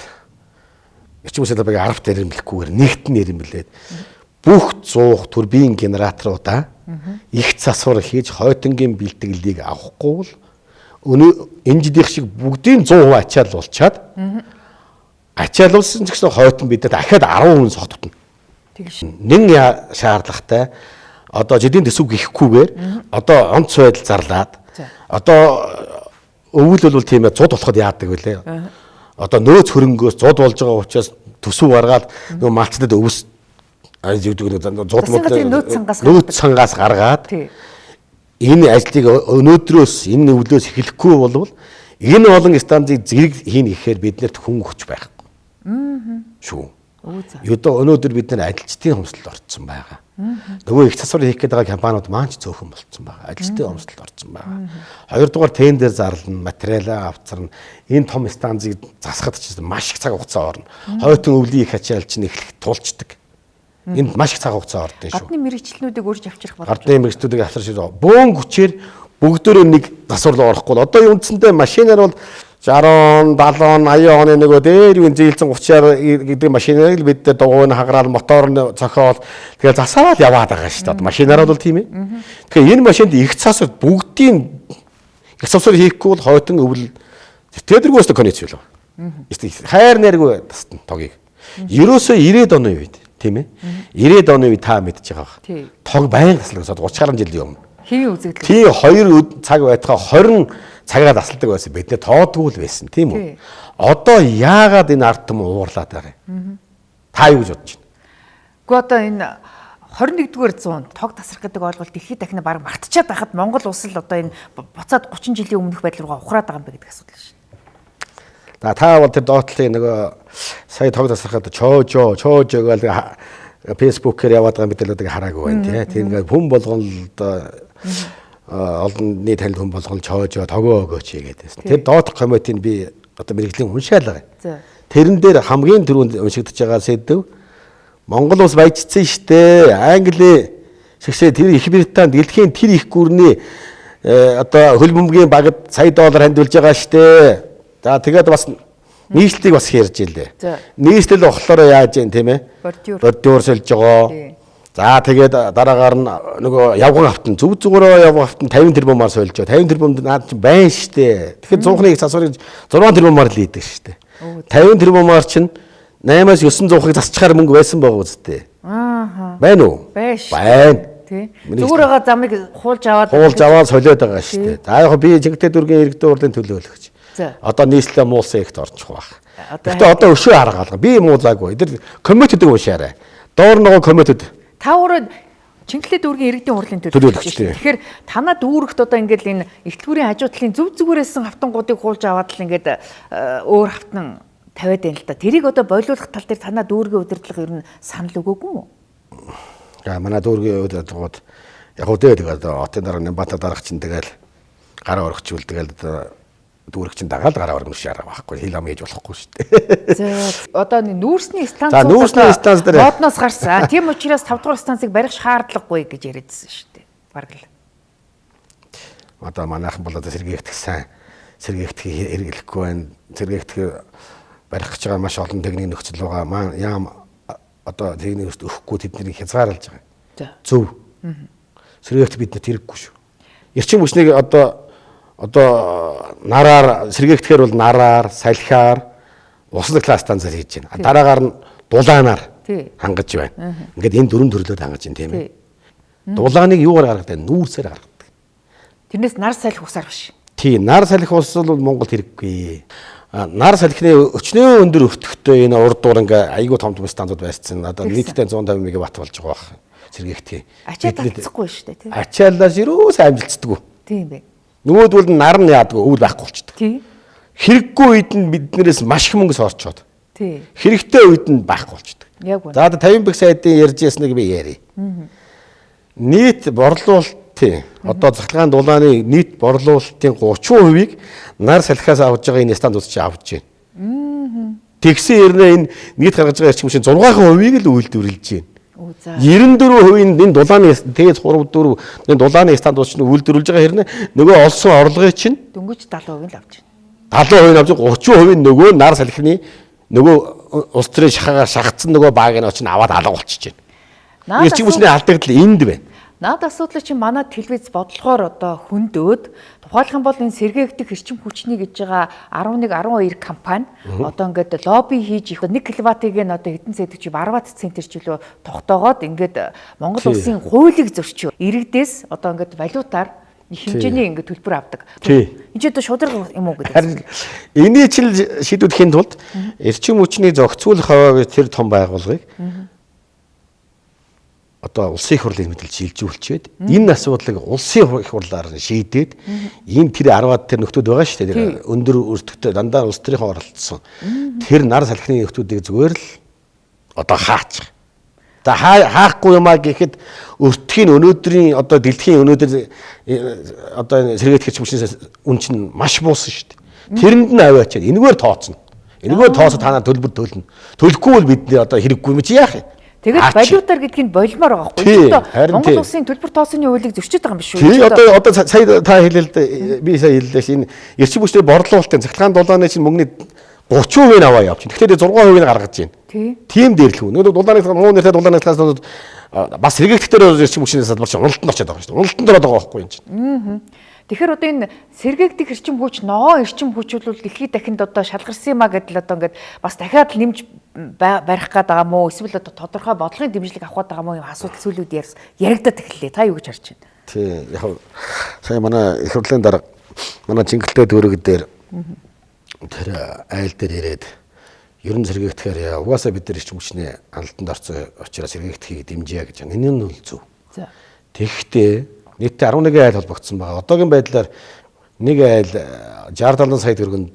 Speaker 2: эрчим хүчний салбарыг 10 нэрмэлэхгүйгээр нэгт нэрмэлээд бүх 100 турбин генераторуудаа их засвар хийж хойтонгийн бэлтгэлийг авахгүй бол энэ жидих шиг бүгдийн 100% ачаалуулчаад ачаалуулсан ч гэсэн хойтон бид дахиад 10% согтутна.
Speaker 1: Тэгш.
Speaker 2: Нэн шаардлагатай одоо жидийн төсөв гихгүйгээр одоо онц байдал зарлаад одоо өвөл бол тийм ээ зуд болоход яадаг вүлээ. Одоо нөөц хөрөнгөөс зуд болж байгаа учраас төсөв гаргаад нөгөө малцдад өвс нөөц цангаас гаргаад энэ ажлыг өнөөдрөөс энэ өвлөөс эхлэхгүй болвол энэ олон станцыг зэрэг хийн гэхээр биднэрт хүн хүч байхгүй. Шүү. Өнөөдөр бид нар ажилчдын хумсалд орцсон байгаа. Нөгөө их засвар хийх гээд байгаа компаниуд маань ч цөөхөн болцсон байгаа. Ажилчдын хумсалд орцсон байгаа. Хоёрдугаар тендер зарлана, материалаа авцарна. Энэ том станцыг засахад ч маш их цаг хугацаа орно. Хойтон өвлийн их ачаал чинь эхлэх тулчдаг. Энд маш их цаг хугацаа ордог шүү.
Speaker 1: Гадны мэрэгчлэнүүдийг үрж авчрах боломжтой.
Speaker 2: Гадны мэрэгчлүүдийг авчрах шүү. Бөөн хүчээр бүгдөө нэг засвар руу орохгүй. Одоо юу үндсэндээ машинаар бол 60, 70, 80 оны нөгөө дээр үн зээлцэн 30-аар гэдэг машиныг бид дугуйн хагараад мотор нь цохиол тэгээд засаад яваад байгаа шүү дээ. Машинаар бол тийм ээ. Тэгэхээр энэ машинд их засвар бүгдийн их засвар хийхгүй бол хойтон өвөл тэдэргөөс конец юу. Хайр нэргүй тасна тогийг. Ерөөсөө 90-ад оны үед тийм ээ. 90-ад оны үед та мэдж байгаа баг. Тог байнга таслагдсаад 30 гаруй жилийн өмнө.
Speaker 1: Хэвийн үзэгдэл.
Speaker 2: Тий 2 цаг байтугай 20 цагаа тасалдаг байсан. Бид нэ тоодгүй л байсан тийм үү? Одоо яагаад энэ ард түмэн уурлаад байгаа юм? Та юу гэж бодож байна?
Speaker 1: Гэхдээ одоо энэ 21-р зуунд тог тасрах гэдэг ойлголт дэлхийд дахин баг мартчихад байхад Монгол улс л одоо энэ буцаад 30 жилийн өмнөх байдал руугаа ухраад байгаа юм бэ гэдэг асуудал шүү.
Speaker 2: Та бол тэр доотлын нөгөө сая тог тасрахад чоожо гэдэг фэйсбүүкээр яваад байгаа мэдээлүүдийг хараагүй байна тийм. Тэр хүн болгон олонний танил хүн болгон чоожо тогоо өгөөч гэдэг. Тэр доотх комитийн би одоо мэрэгжлийн уншаал байгаа. Тэрэн дээр хамгийн түрүүнд уншигдож байгаа сэдв Монгол улс баяжсан штэ. Англи шигшээ тэр Их Британд дэлхийн тэр их гүрний одоо хөл бөмбөгийн багад сая доллар хандуулж байгаа штэ. За тэгээд бас нийслэлийг бас ярьж илээ. Нийслэл болохоор яаж юм тийм ээ? Бордюр сольж байгаа. За тэгээд дараагаар нь нөгөө явган автан зүг зүгээрээ явган автан 50 тэрбумаар сольж байгаа. 50 тэрбумд наад чинь байна штэ. Тэгэхээр 100-ны засварыг 6 тэрбумаар л ийдэг штэ. 50 тэрбумаар чинь 8-аас 900-ыг засчихаар мөнгө байсан байгаа үстэй. Аа. Байна уу? Байна.
Speaker 1: Тий. Зүгээр байгаа замыг хуулж аваад
Speaker 2: солиод байгаа штэ. За яг би Жигтэй дүүргийн иргэдийн урлагийн төлөөлөгч. Одоо нийслэлээ муулсан ихт орчих واخ. Гэтэ одоо өшөө харгаалга. Би муулаагүй. Тэр комитетыг уушаарай. Доор нөгөө комитет.
Speaker 1: Та өөрөө Чингэлээ дүүргийн иргэдийн урлагийн төлөөлөгч. Тэгэхээр танаа дүүрэгт одоо ингээд энэ ихтлгүүрийн хажуудлын зүв зүгээрээсэн хавтангуудыг хуулж аваад л ингээд өөр хавтан тавиад байна л да. Тэрийг одоо бойлуулах тал дээр танаа дүүргийн удирдлага ер нь санал өгөөгүй мүү?
Speaker 2: За манай дүүргийн удирдлагууд яг үдээ тэгээд отын дараа Нямбата дараах чинь тэгэл гараа өргөчвөл тэгэл дүүрэгчин дагаад гараа өргөнөш яраа байхгүй хил ам хийж болохгүй шүү дээ. За
Speaker 1: одоо нүүрсний станцууд модноос гарсан. Тийм учраас 5 дугаар станцыг барих шаардлагагүй гэж яриадсэн шүү дээ. Бараг л.
Speaker 2: Одоо манайхан бол одоо сэргээгдэх сайн сэргээгдэх хэрэглэхгүй байна. Сэргээгдэх барих гэж байгаа маш олон техник нөхцөл байгаа. Маань яам одоо техник нөхцөл өгөхгүй тэднийг хязгаарлаж байгаа. Зөв. Сэргээгдэх биднэрт хэрэггүй шүү. Эрчим хүчнийг одоо нараар сэргээгдэхээр бол нараар, салхиар, услаг класс станцаар хийж байна. Дараагаар нь дулаанаар хангаж байна. Ингээд энэ дөрвөн төрлөд хангаж байна тийм ээ. Дулааныг юугаар гаргадаг? Нүүрсээр гаргадаг.
Speaker 1: Тэрнээс нар салхи усаар биш.
Speaker 2: Тий, нар салхи ус бол Монголд хэрэггүй. Нар салхины өчнөө өндөр өвтгтөө энэ урд дуур ингээ айгүй том станцууд байссан. Одоо нийтдээ 150 мегаватт болж байгаа баг. Сэргээгдэх.
Speaker 1: Ачаал татцахгүй шүү дээ тийм.
Speaker 2: Ачаалаас юус амжилтдаггүй.
Speaker 1: Тийм бэ.
Speaker 2: Нөгөөдөл нь нар нь яадгүй өвөл байхгүй болчихдог.
Speaker 1: Тий.
Speaker 2: Хэрэггүй үед нь биднээс маш их мөнгө сорчоод.
Speaker 1: Тий.
Speaker 2: Хэрэгтэй үед нь байхгүй болчихдог.
Speaker 1: Яг байна.
Speaker 2: За 50 бэг сайдын ярьж ясныг би яриа. Нийт борлуулалт тий. Одоо захлагаан дулааны нийт борлуулалтын 30%-ийг нар салхиас авж байгаа энэ станцууд чи авч байна. Тэгсэн хэрнээ энэ нийт гаргаж байгаа эрчим хүчийн 6%-ийг л үйлдвэрлэж байна. 94% энэ дулааны тез 3-4 энэ дулааны станцууд чинь үйлдвэрлэж байгаа хэрнээ нөгөө олсон орлогыг чинь
Speaker 1: дөнгөж 70% л авч байна.
Speaker 2: 70% авч 30% нөгөө нар салхины нөгөө улс төрийн шахагаар шахацсан нөгөө баг нь очиж аваад алга болчихж байна. Эрчим хүчний алдагдал энд байна.
Speaker 1: Наад асуудлыг чинь манай телевиз бодлогоор одоо хөндөд тухайлах юм бол энэ сэргээгдэх эрчим хүчний гэж байгаа 11 12 компани одоо ингээд лобби хийж их 1 кВт-ыг нь одоо хэдэн центр ч 10 Вт центр ч үлээ тогтоогоод ингээд Монгол улсын хуулийг зөрчиж иргэдээс одоо ингээд валютаар хэмжээний ингээд төлбөр авдаг. Энд ч одоо шударга юм уу гэдэг.
Speaker 2: Харин энийг ч шийдвэрэхийн тулд эрчим хүчний зохицуулах хаваа тэр том байгууллагыг одоо улсын их хурлын мэдээлж шилжүүлчихэд энэ асуудлыг улсын их хурлаар шийдээд ийм тэр 10-аад тэр нөхдүүд байгаа шүү дээ. Өндөр өртөгтэй дандаа улс төрийн оролцсон. Тэр нар салхины нөхдүүдийг зүгээр л одоо хаачих. За хаахгүй юмаа гэхэд өртгийн өнөөдрийн одоо дэлхийн өнөөдөр одоо сэргээгдэх эрчим хүчний үн чинь маш буусан шүү дээ. Тэрэнд нь аваачаад энэгээр тооцно. Энэгээр тоосоо танаа төлбөр төлнө. Төлөхгүй бол бидний одоо хэрэггүй юм чи яах юм?
Speaker 1: Тэгээд валютаар гэдгийг нь болмоор байгаа байхгүй. Монгол улсын төлбөр тооцооны хуулийг зөрчиж байгаа юм биш үү?
Speaker 2: Тий, одоо сая та хэлээ л дээ. Би сая хэллээ ш. Энэ эрчим хүчний борлуулалтын цахилгаан дулааны чинь мөнгөний 30% нь аваа явж. Тэгэхээр 6% нь гаргаж байна. Тийм дээрлэх үү. Нөгөө дулааны муу нэртэй дулааны цахилгаан бас сэргээгдэхтэй эрчим хүчний салбар чинь уналтанд очиад байгаа шүү дээ. Уналтанд ороод байгаа байхгүй юм чинь.
Speaker 1: Тэгэхээр одоо энэ сэргээгдэх эрчим хүч ногоон эрчим хүч бол дэлхийд дахинд одоо шалгарсан юм а гэдэл одоо ингээд бас дахиад нэмж барих гээд байгаа мó эсвэл одоо тодорхой бодлогын дэмжлэг авах гээд байгаа мó юм асуудал сүүлүүд яригдаад эхэллээ. Та юу гэж харж байна?
Speaker 2: Тий, яг сая манай их хурлын дарга манай Чингэлтэй дүүрэг дээр тэр айл дээр ирээд ерөн сэргээгдэхээр угаасаа бид нар эрчим хүчний албанд орсон учраас сэргээгдэхийг дэмжиж гэж байна. Энэ нь үл зөв. За. Тэгэхдээ нийтдээ 11 айл холбогдсон байгаа. Одоогийн байдлаар нэг айл 60-70 сая төгрөгөнд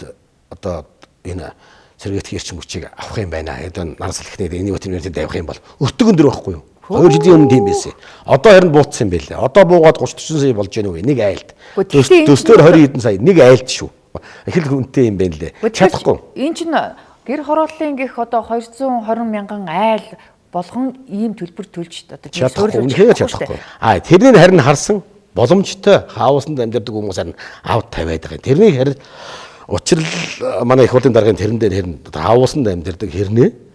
Speaker 2: одоо энэ сэргээгдэх эрчим хүчийг авах юм байна. Одоо нар салхины энэ ветеринарид авах юм бол өртөг өндөр байхгүй юу? 2 жилийн өмнө тийм байсан. Одоо харин буутсан юм байлээ. Одоо буугаад 30-40 сая болж гэнэ үү? Нэг айлд. Төстөр 20 хэдэн сая нэг айлд шүү. Их л хүнтэй юм байна лээ. Чадахгүй.
Speaker 1: Энэ чинь гэр хорооллын гих одоо 220 мянган айл болгон ийм төлбөр төлж одоо
Speaker 2: суурилж чадахгүй. Тэрнийг харин харсан боломжтой хаусанд амьдардаг хүмүүс харин авд тавиад байгаа. Тэрнийг харин учрал манай их хурлын даргын тэрэн дээр харин хаусанд амьдардаг хэрнээ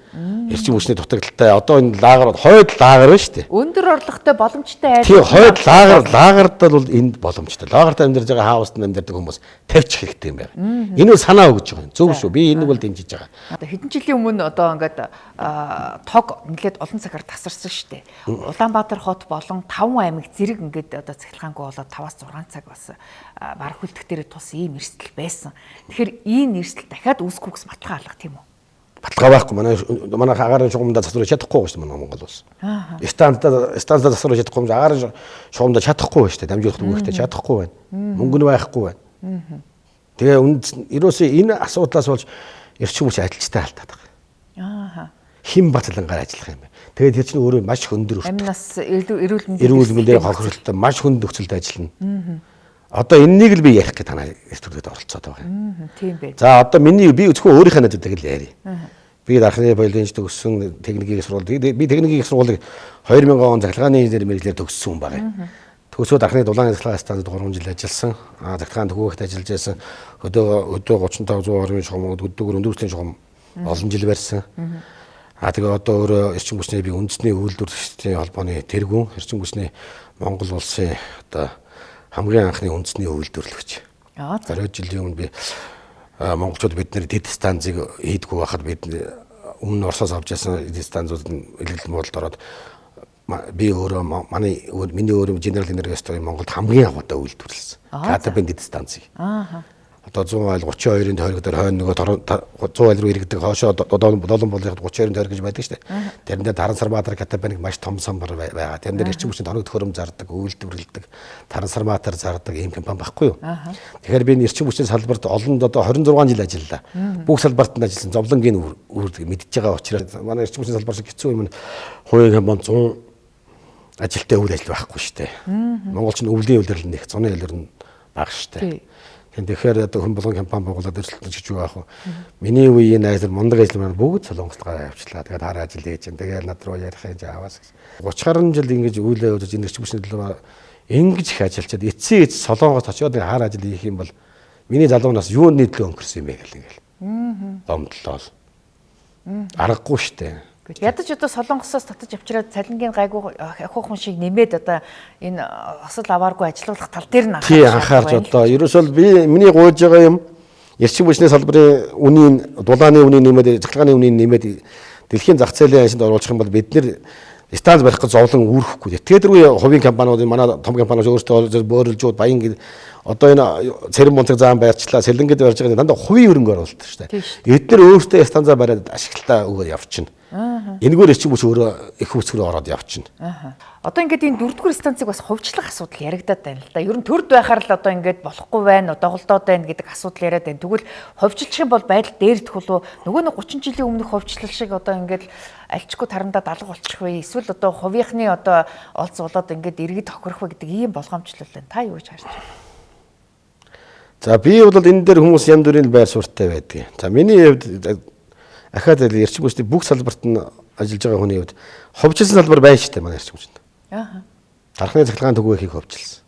Speaker 2: эрчим хүчний дутагдaltaй одоо энэ лагер хойд лагер байна шүү дээ.
Speaker 1: Өндөр орлоготой боломжтой айл.
Speaker 2: Тийм хойд лагердал бол энд боломжтой. Лагерт амьдарж байгаа хаусанд амьдардаг хүмүүс тавьчих хэрэгтэй юм байна. Энэ бол санаа өгж байгаа юм. Зөв шүү. Би энийг бол дэмжиж байгаа.
Speaker 1: Одоо хэдэн жилийн өмнө одоо ингээд тог нэлээд олон цагаар тасарсан шүү дээ. Улаанбаатар хот болон 5 аймаг зэрэг ингээд одоо цахилгаангүй болоод 5-6 цаг бас барах хүлдэх дээр тус ийм эрсдэл байсан. Тэгэхээр энэ эрсдэл дахиад үүсэхгүйс баталгаа алгах тийм үү?
Speaker 2: Баталгаа байхгүй. Манай агарын шугамдаа засварж чадахгүй шүү дээ манай Монгол улс. Станцдаа засварж чадахгүй юм. Агарын шугамдаа чадахгүй шүү дээ. Дамжуулах үгтэй чадахгүй байна. Мөнгө нь байхгүй байна. Тэгээ ерөөсөө энэ асуудлаас болж эрчим хүч ажилчтай алдаад байгаа. Хэн баталангаар ажиллах юм бэ? Тэгээд тэр чинь өөрөө маш хөндөр өртөг.
Speaker 1: Амнаас эрүүл
Speaker 2: мэндийн хохирлолтой маш хүнд нөхцөлд ажиллана. Одоо энэнийг л би ярих гэж танаа эртүргэд оролцоод байгаа.
Speaker 1: Тийм байх.
Speaker 2: За одоо би зөвхөн өөрийнхөө надад л яриа. Би дархны биологич төгссөн техникийн сургууль. Би техникийн сургуулийг 2000 он захиргааны инженер мэргэжлэр төгссөн хүн байгаа. Төгсөө дархны дулааны захиргааны станцад 3 жил ажилласан. Захиргааны төгөөгт ажиллаж байсан. Өдөө 35 100 орны шугам, өдөөөр өндөр хүчний шугам олон жил барьсан. Тэгээ одоо өөрөө эрчим хүчний би үндэсний үйлдвэрлэгчдийн холбооны тэргүүн эрчим хүчний Монгол улсын одоо хамгийн анхны үндэсний үйлдвэрлэгч. 20 жилийн өмнө би монголчууд бид нэр дэд станцыг хийдгүү байхад бид өмнө Оросоос авч яасан дэд станцууд нь илэглэл муудалд ороод би өөрөө миний өөрөө General Energy Store Монголд хамгийн анхудаа үйлдвэрлэсэн. Катабын дэд станцыг. Одоо 100 айл 32-ын тойрог дээр хойно нөгөө 100 айл руу иргэдэг хоошоо долоон болоод 32-ын тойрог гэж байдаг шүү дээ. Тэрэн дээр Тарансармаатар Катабаныг маш том самбар байгаа. Тэрэн дээр эрчим хүчний тоног төхөөрөм зардаг, үйлдвэрлэдэг, Тарансармаатар зардаг ийм компани байхгүй юу? Тэгэхээр би эрчим хүчний салбарт олон одоо 26 жил ажиллалаа. Бүх салбарт нь ажилласан. Зовлонгийн мэдж байгаа учраас манай эрчим хүчний салбар шиг хэцүү юм нь хувийн компани 100 ажилттай үйл ажил байхгүй шүү дээ. Монгол ч өвлийн үйлдвэрлэл нэг зуны үйлдвэрлэл бага шүү дээ. Тэгэхээр одоо хүн болгон компани байгуулад өрсөлдөж гэж байгаа хөө. Миний үеийн найзар мундаг ажил маань бүгд Солонгост авчлаа. Тэгээд хараа ажил хийж юм. Тэгээд над руу ярих гэж аваас. 30 гаруй жил ингэж үйлээ удаж энэ эрчим хүчний төлөө ингэж их ажиллачаад эцсийн Солонгост очиод хараа ажил хийх юм бол Миний залуу нас юуны төлөө өнгөрсөн юм бэ гэл ингээл. Гомдлоо. Аргагүй штэ.
Speaker 1: Ядаж одоо Солонгосоос татаж авчираад цалингийн гайгүй ахиухан шиг нэмээд одоо энэ осол авааргүй ажилуулах тал дээр нь
Speaker 2: тий анхаарч одоо ерөөсөө би миний гуйж байгаа юм эрчим хүчний салбарын үнийн дулааны үнийн нэмээд захиргааны үнийн нэмээд дэлхийн зах зээлийн аншид оруулах юм бол бид нэр станц барих гэж зовлон үүрэхгүй. Тэгэхээр хувийн компаниуд манай том компаниуд өөрсдөө бөөрөлжүүд баян одоо энэ цэрэн мунцаг заан байрчлаа сэлэнгэд барьж байгаа дандаа хувийн хөрөнгө оруулалт шүү дээ. Эдгээр өөрсдөө станцаа бариад ашиглалтаа өгөө явчихна. Энэгээр эрчим хүч өөрөө их хүчрээ ороод явчихна.
Speaker 1: Одоо ингээд энэ 4-р станцыг бас хувьчлах асуудал яригадаад байна л да. Ер нь төрд байхаар л одоо ингээд болохгүй байна, доголдоод байна гэдэг асуудал яриад байна. Тэгвэл хувьчлах юм бол байдал дээрдэх болов нөгөө нэг 30 жилийн өмнөх хувьчлал шиг одоо ингээд альчгүй тарандаа далга болчих вэ? Эсвэл одоо хувийнхны одоо олз болоод ингээд иргэд тохирох вэ гэдэг ийм болгоомжлол байна. Та юу гэж харж байна?
Speaker 2: За би бол энэ дээр хүмүүс янз бүрийн байр суурьтай байдаг. За миний хувьд ахаад эрчим хүчний бүх салбарт нь ажиллаж байгаа хүний хувьд хувьчилсан салбар байна шүү дээ манай эрчим хүчинд. Дархны цахилгаан түгээх хувьчилсан.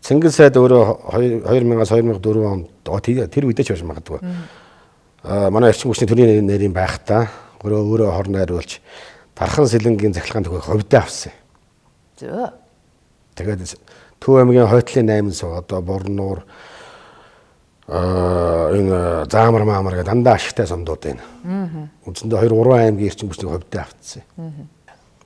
Speaker 2: Цингэн сайд өөрөө 2000-2004 онд тэр үедээ ч байж магадгүй. Манай эрчим хүчний төрийн нэрийн байхдаа өөрөө хорн найруулж дархан сэлэнгийн цахилгаан түгээх хувьдаа авсан.
Speaker 1: Зөө.
Speaker 2: Тэгээд Төв аймгийн Хойтлын 8 сав одоо Борнуур энэ заамар маамар гэдэг дандаа ашигтай сомдууд байна. Үндсэндээ 2-3 аймгийн эрчим хүчний хувьдаа автсан.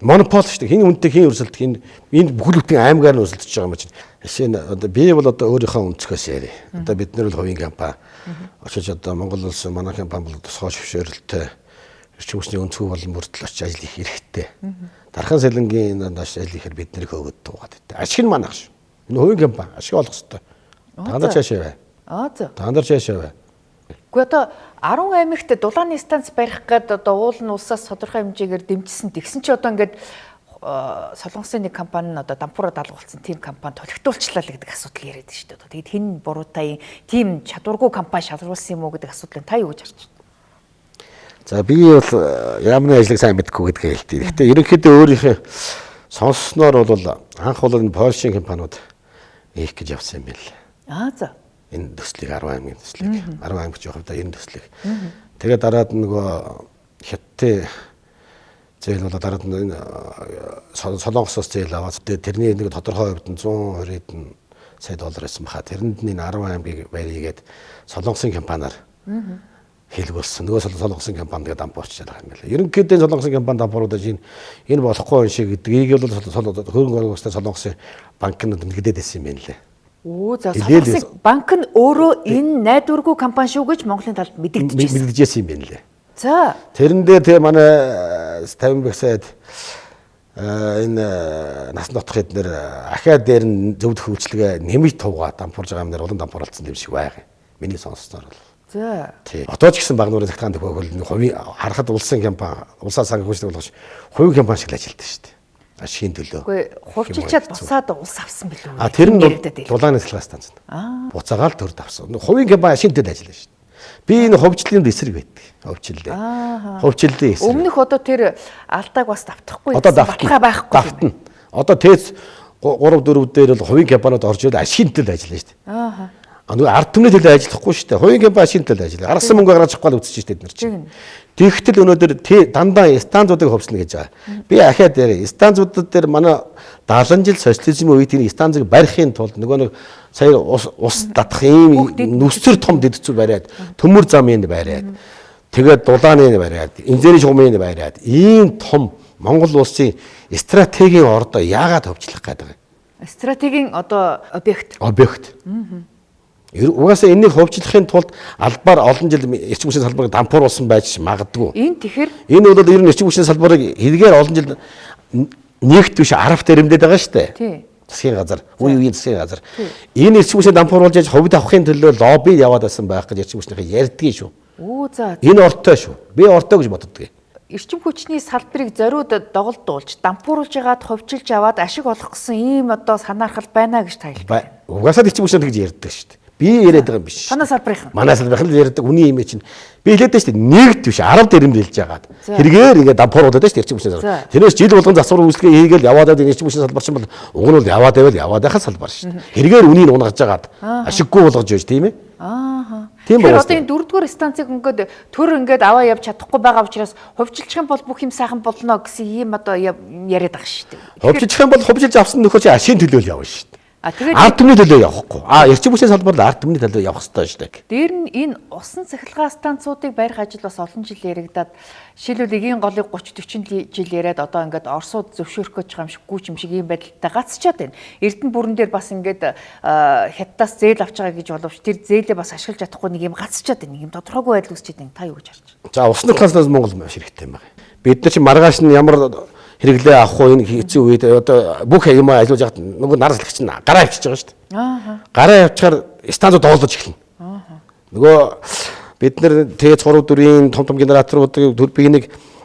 Speaker 2: Монопол шүү дээ. Хин үнэтэй хин өрсөлдөх энэ бүхэл бүтэн аймгаар нь өрсөлдөж байгаа юм чинь. Жишээ нь одоо би бол одоо өөрийнхөө өнцгөөс ярив. Одоо бид нар бол хувийн компани. Очиж одоо Монгол улс манай компани бол тусгай зөвшөөрөлтөй эрчим хүчний өнцгөө болон бүрдэл очиж ажил хийх хэрэгтэй. Дархан сэлэнгийн ажил хийхээр бид нэр хөөгд дуугаад байт. Ашиг нь манайх шүү. Энэ хувийн компани ашиг олох хэрэгтэй. Дандаа цаашаа бай.
Speaker 1: За.
Speaker 2: Дандаа цаашаа бай.
Speaker 1: Гэхдээ одоо 10 аймагт дулааны станц барих гээд одоо уул нь улсаас тодорхой хэмжээгээр дэмжсэн. Тэгсэн чи одоо ингээд Солонгосын нэг компани нь одоо дампуураа даалгуулсан тийм компани толигтуулчлаа л гэдэг асуудал яриад шүү дээ. Тэгээд хэн буруутай тийм чадваргүй компани шалруулсан юм уу гэдэг асуудлыг та юу гэж харж байна?
Speaker 2: За би бол ямар нэг ажлыг сайн мэдгүй гэдгээ хэлтий. Гэхдээ ерөнхийдөө өөрийнхөө сонссноор бол анх бол энэ Польшийн компаниуд ийх гэж явсан юм байна.
Speaker 1: За.
Speaker 2: Энэ төслийг 10 аймгийн төслийг 10 аймаг жооховда энэ төслийг. Тэгээд дараад нөгөө хятадын зээл бол дараад нь Солонгосоос зээл аваад тэрний нэг тодорхой хувьд 120 хэдэн сая доллар байсан баха. Тэрэнд нь 10 аймгийг барьгээд Солонгосын компаниар хэлгүүлсэн. Нөгөө Солонгосын компани тэгээд дампуурчаад байгаа юм байна. Ерөнхийдөө Солонгосын компани дампууруудаж энэ болохгүй юм шиг гэдгийг бол хөрөнгө оруулагчдын Солонгосын банкнууд нэгэдэд байсан юм байна лээ.
Speaker 1: За Солонгосын банк нь өөрөө энэ найдваргүй компани шүү гэж Монголын талд
Speaker 2: мэдэгдэжсэн юм байна лээ.
Speaker 1: За.
Speaker 2: Тэрэн дээр тэгээ манай 50 бэсэд энэ нас нотх эднэр ахаа дээр нь зөвд хөвчлөгээ нэмж туугаа дампуурж байгаа юм дээр улан дампуурлцсан юм шиг байгаа. Миний сонссноор бол.
Speaker 1: За.
Speaker 2: Тий. Одоо ч гэсэн багнуурын захиргаан төгөөгөл хувийн харахад улсын компани, улсаа санхүүждэг болгож хувийн компани шиг ажилладаг шүү дээ. Ашигын төлөө.
Speaker 1: Үгүй хувьчилчаад бусаад улс авсан билүү?
Speaker 2: Тэр нь дулааны цахилгаан станц. Буцаагаал төрд авсан. Хувийн компани ашигын төлөө ажиллана шүү дээ. Би энэ хувьчлалын эсрэг байдаг. Хувьчлалээ. Хувьчлалын эсрэг.
Speaker 1: Өмнөх одоо тэр алдааг бас давтахгүй
Speaker 2: баталгаа байхгүй. Давтна. Одоо ТЭЦ 3 4 дээр бол хувийн компаниуд орж ирээд ашигын төлөө ажиллана шүү дээ. Нөгөө ард түмний төлөө ажиллахгүй шүү дээ. Хувийн компани ашигын төлөө ажиллана. Аргасан мөнгө гаргаж авахгүй л үзчихэж дээ бид нар чинь. Тэгэхдээ өнөөдөр дандаа станцуудыг хувьснаа гэж байгаа. Би ахаа дээр станцуудад дээр манай 70 жил социализмын үед энэ станцыг барихын тулд нөгөө нэг сая ус дадах ийм нүсэр том дэдцүү бариад төмөр замын бариад тэгээд дулааны бариад инженерийн шугамын бариад ийм том Монгол улсын стратегийн ордоо яагаад хөвчлөх гэдэг вэ?
Speaker 1: Стратегийн одоо объект.
Speaker 2: Угаасаа энэнийг хөвчлөхийн тулд албаар олон жил эрчим хүчний салбарыг дампууруулсан байж магадгүй. Энэ бол ер нь эрчим хүчний салбарыг хэрэгээр олон жил нэгт биш 10 дэрэмдээд байгаа шүү дээ. Засгийн газар, үеийн засгийн газар. Энэ эрчим хүчний дампууруулж яаж хувьд авахын төлөө лобби яваад байсан байх гэж эрчим хүчнийхээ ярьдгийг шүү. Энэ ортой шүү. Би ортой гэж боддог.
Speaker 1: Эрчим хүчний салбарыг зориуд доголдуулж, дампууруулж ягаад хувьчилж аваад ашиг олох гэсэн ийм одоо санаархал байна гэж та хэлдэг.
Speaker 2: Угаасаа эрчим хүчний тэгж ярьдаг шүү дээ. Би яриад байгаа юм биш. Манай салбарын л ярьдаг үний юм чинь. Би хэлээд байна шүү дээ. Нэгт биш 10 дэрэмд хэлж яагаад. Хэрэгээр ингээд дампууруулаад байна шүү дээ эрчим хүчний салбар. Тэрнээс жил болгон засвар үйлчлэгээ хийгээл яваад байгаа эрчим хүчний салбар чинь бол уг нь бол яваад байвал яваад байхад салбар шүү дээ. Хэрэгээр үнийг унгаж яагаад ашиггүй болгож байж тийм ээ. Тийм
Speaker 1: тэгэхээр одоо энэ 4-р станцыг ингээд төр ингээд аваа явж чадахгүй байгаа учраас хувьчилчих юм бол бүх юм сайхан болно гэсэн ийм одоо яриад байгаа шүү дээ.
Speaker 2: Хувьчилчих юм бол хувьчилж авсан нөхөр чи ашийн төлөөл явна шүү дээ.
Speaker 1: Тэгээд
Speaker 2: ард түмний төлөө явахгүй. Эрчим хүчний салбарт ард түмний төлөө явах хэрэгтэй шүү дээ.
Speaker 1: Дээр нь энэ усан цахилгаан станцуудыг барих ажил бас олон жил яригадаад жишээлбэл эгийн голыг 30-40 жил яриад одоо ингээд Оросууд зөвшөөрөх гэж байгаа юм шиг гүйч юм шиг ийм байдалтай гацчихад байна. Эрдэнэ бүрэн дээр бас ингээд хятадаас зээл авч байгаа гэж боловч тэр зээлээ бас ашиглаж чадахгүй нэг юм гацчихад байна. Нэг юм тодорхойгүй байдал үүсчихэд байна. Та юу гэж харж байна?
Speaker 2: За усны класснаас Монгол маш хэрэгтэй юм байна. Бид нар чи маргааш нь ямар хэрэглээ авах уу энэ хэцүү үед одоо бүх юм ажиллаж яхад нөгөө нар салхич нь гараа авчиж байгаа шүү дээ. Гараа авчаар станцууд доолдож эхэлнэ. Нөгөө бид нар Т3 4-ийн том генераторуудыг төлбөрийг нэг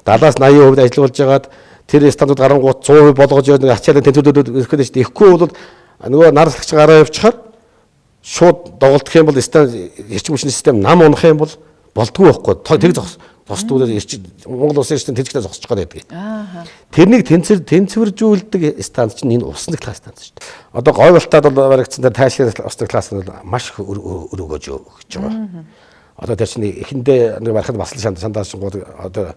Speaker 2: 70-80% ажиллуулж байгаад тэр станцууд гарангуут 100% болгож яваад ачаалан тэнцвэрүүд өгөх гэдэг чинь ихгүй бол нөгөө нар салхич гараа авчихаар шууд доголдох юм бол эрчим хүчний систем нам унах юм бол болдгүй байхгүй. Тэр зогсдгүй Монгол улсын эрчим тэнцвэртэй зогсож байгаа гэдэг. Тэрнийг тэнцвэржүүлдэг станц чинь энэ усны класс станц шүү дээ. Одоо говьлтаад бол баригдсан дээр тайлшгүй усны класс нь маш их өргөж өгч байгаа. Одоо тэр чинь эхэндээ нэг барахад бас шандаашингууд одоо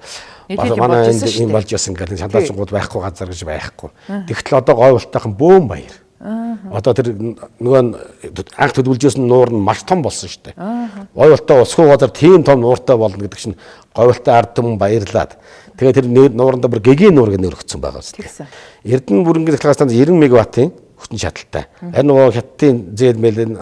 Speaker 2: манай энэ болж ясан гэдэг шандаашингууд байхгүй газар гэж байхгүй. Тэгтэл одоо говьлтаахан бөөм баяр. Одоо тэр нөгөө анх төлөвлөжсэн нуур нь маш том болсон шүү дээ. Говьлтаа усгүй газар тийм том нууртай болно гэдэг чинь говьлтаа ард түмэн баярлаад тэгээд тэр нууранда бүр гэгийн нуур гэж нэрвэгдсэн байгаа шүү дээ. Эрдэнэ бүрэнгийн цахилгаан станц 90 мегаваттын хүчин чадалтай. Харин нөгөө хятадын зээл мэлэн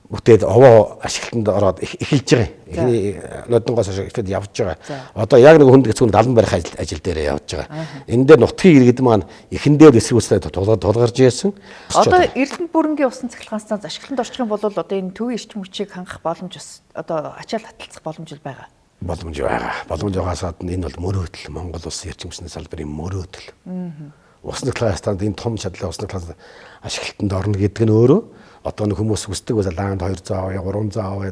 Speaker 2: бүтээл овоо ашиглалтанд ороод эхэлж байгаа. Эхний нодонгоос ихэд явж байгаа. Одоо яг нэг хүнд хэцүү 70 барих ажил дээр явж байгаа. Энэ дээр нутгийн иргэд маань эхэндээ эсрэгүүцлээ тулгарч яасан.
Speaker 1: Одоо Эрдэнэ бүрэнгийн усан цахилгаан станц ашиглалтанд орчих юм бол одоо энэ төвийн эрчим хүчийг хангах боломж бас одоо ачаал таталцах боломж байгаа.
Speaker 2: Боломж байгаа. Боломж байгаасаад энэ бол мөрөөдөл Монгол улсын эрчим хүчний салбарын мөрөөдөл. Усны цахилгаан станц энэ том чадлаа усны цахилгаан ашиглалтанд орно гэдэг нь өөрөө одоо нэг хүмүүс хүсдэг байсан лаанд 200 авъя, 300 авъя,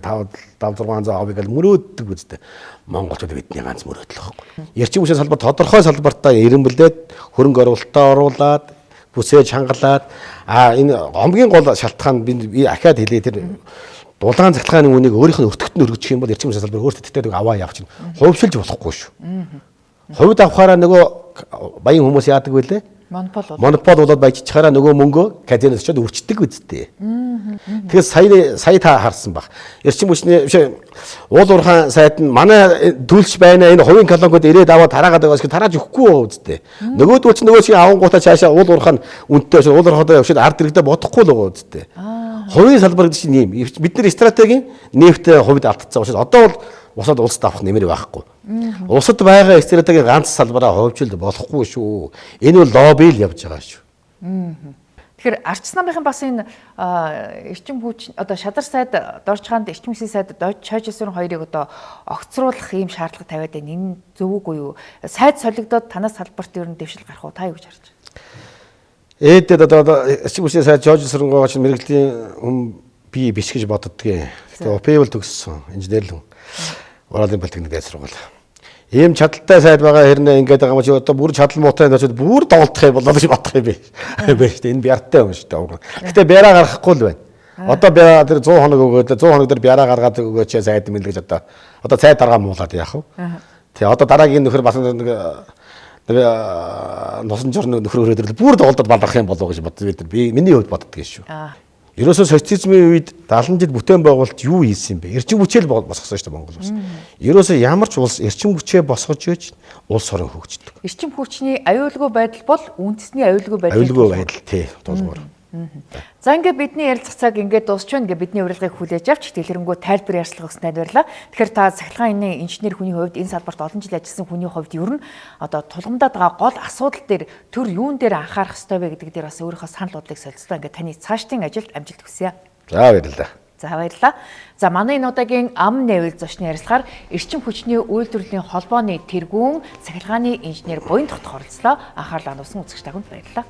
Speaker 2: 500 авъя гэж мөрөөддөг үстэй. Монголчууд бидний ганц мөрөөдөл байхгүй. Эрчим хүчний салбар тодорхой салбартаа ирэмблээд хөрөнгө оруулалтаа оруулаад бүсээж хангалаад энэ гомгийн гол шалтгаан би ахаад хэлээ тэр дулаан цахилгааны үнийг өөрийнх нь өртөгт нь өргөжих юм бол эрчим хүчний салбар өөртөө тэтдэг аваа явчихна. Хувьшилж болохгүй шүү. Хувьд авахаараа нөгөө баян хүмүүс яадаг вүлээ? Монопол болоод баяжчихаараа нөгөө мөнгөө казиноос очиод үрчдэг үсттэй. Тэгэхээр сая та харсан баг. Эрчим хүчний уул уурхайн сайд нь манай төлж байна энэ хувийн колонгод ирээд аваад тараагаад байгаа шиг тарааж өгөхгүй үсттэй. Нөгөөдөл чинь нөгөө шиг авангуудаа цаашаа уул уурхайн үнэтэй уул уурхайдаа явшид ард иргэдээ бодохгүй л байгаа үсттэй. Хувийн салбар гэдэг чинь ийм. Бид нар стратегийн нефтэ хувьд алдчихсан учраас одоо бол босоод улсад авах нэмэр байхгүй. Улсад байгаа стратегийн ганц салбараа хойвчилж болохгүй шүү. Энэ бол лобби л явж байгаа шүү.
Speaker 1: Тэгэхээр арч намынхан бас энэ эрчим хүч одоо шадар сайд дорж хаанд эрчим хүчний сайд чойжсэн хоёрыг одоо огцруулах ийм шаардлага тавиад байна. Энэ зөв үгүй юу? Сайд солигдоод танаас салбарт ер нь дэвшил гарах уу? Та юу гэж харж байна?
Speaker 2: Ээдээд одоо эрчим хүчний сайд чойжсэн гооч мэрэгжлийн хүн би биш гэж боддгийн. Тэгээ ОП-л төгссөн инженерлэн Уралын политикийн дэс сургууль. Ийм чадaltaй сайд байгаа хэрнээ ингээд байгаа юм чи одоо бүр чадал муутай очиод бүр тоглох юм болоо гэж бодох юм бэ. Биш дээ энэ биартай юм шүү дээ. Гэтэ биараа гаргахгүй л байна. Одоо би тэр 100 хоног өгөөд 100 хоног дээр биараа гаргаад өгөөч сайд мэл гэж одоо цай даргаа муулаад яах вэ? Тий одоо дараагийн нөхөр бас нэг носон жорны нөхөр өрөөдөр бүр тоглолтод баларх юм болоо гэж боддог. Би миний хувьд боддог шүү. Ерөөсөө социализмын үед 70 жил бүтээн байгуулалт юу хийсэн бэ? Эрчим хүчээр босгосон шүү дээ Монгол улс. Ерөөсөө ямар ч улс эрчим хүчээ босгож ийж улс орон хөгждөг.
Speaker 1: Эрчим хүчний аюулгүй байдал бол үндэсний аюулгүй байдал.
Speaker 2: Аюулгүй байдал тий тулгуур.
Speaker 1: За ингээд бидний ярилцах цаг ингээд дуусч байна. Ингээд бидний урилгыг хүлээж авч дэлгэрэнгүй тайлбар ярьцлага өгснөд баярлалаа. Тэгэхээр та цахилгаан инженер хүний хувьд энэ салбарт олон жил ажилласан хүний хувьд ер нь одоо тулгамдаад байгаа гол асуудал дээр төр юун дээр анхаарах ёстой вэ гэдэг дээр бас өөрийнхөө санал бодлыг солилцлоо. Ингээд таны цаашдын ажилд амжилт хүсье.
Speaker 2: За баярлалаа.
Speaker 1: За баярлалаа. За манай энэ удаагийн ам нэвэл зочны ярилцлагаар эрчим хүчний үйлдвэрлэлийн холбооны тэргүүн цахилгааны инженер Буян Тогтох оролцлоо. Анхаарлаа хандуулсан үзэгч тагүнд баярлалаа.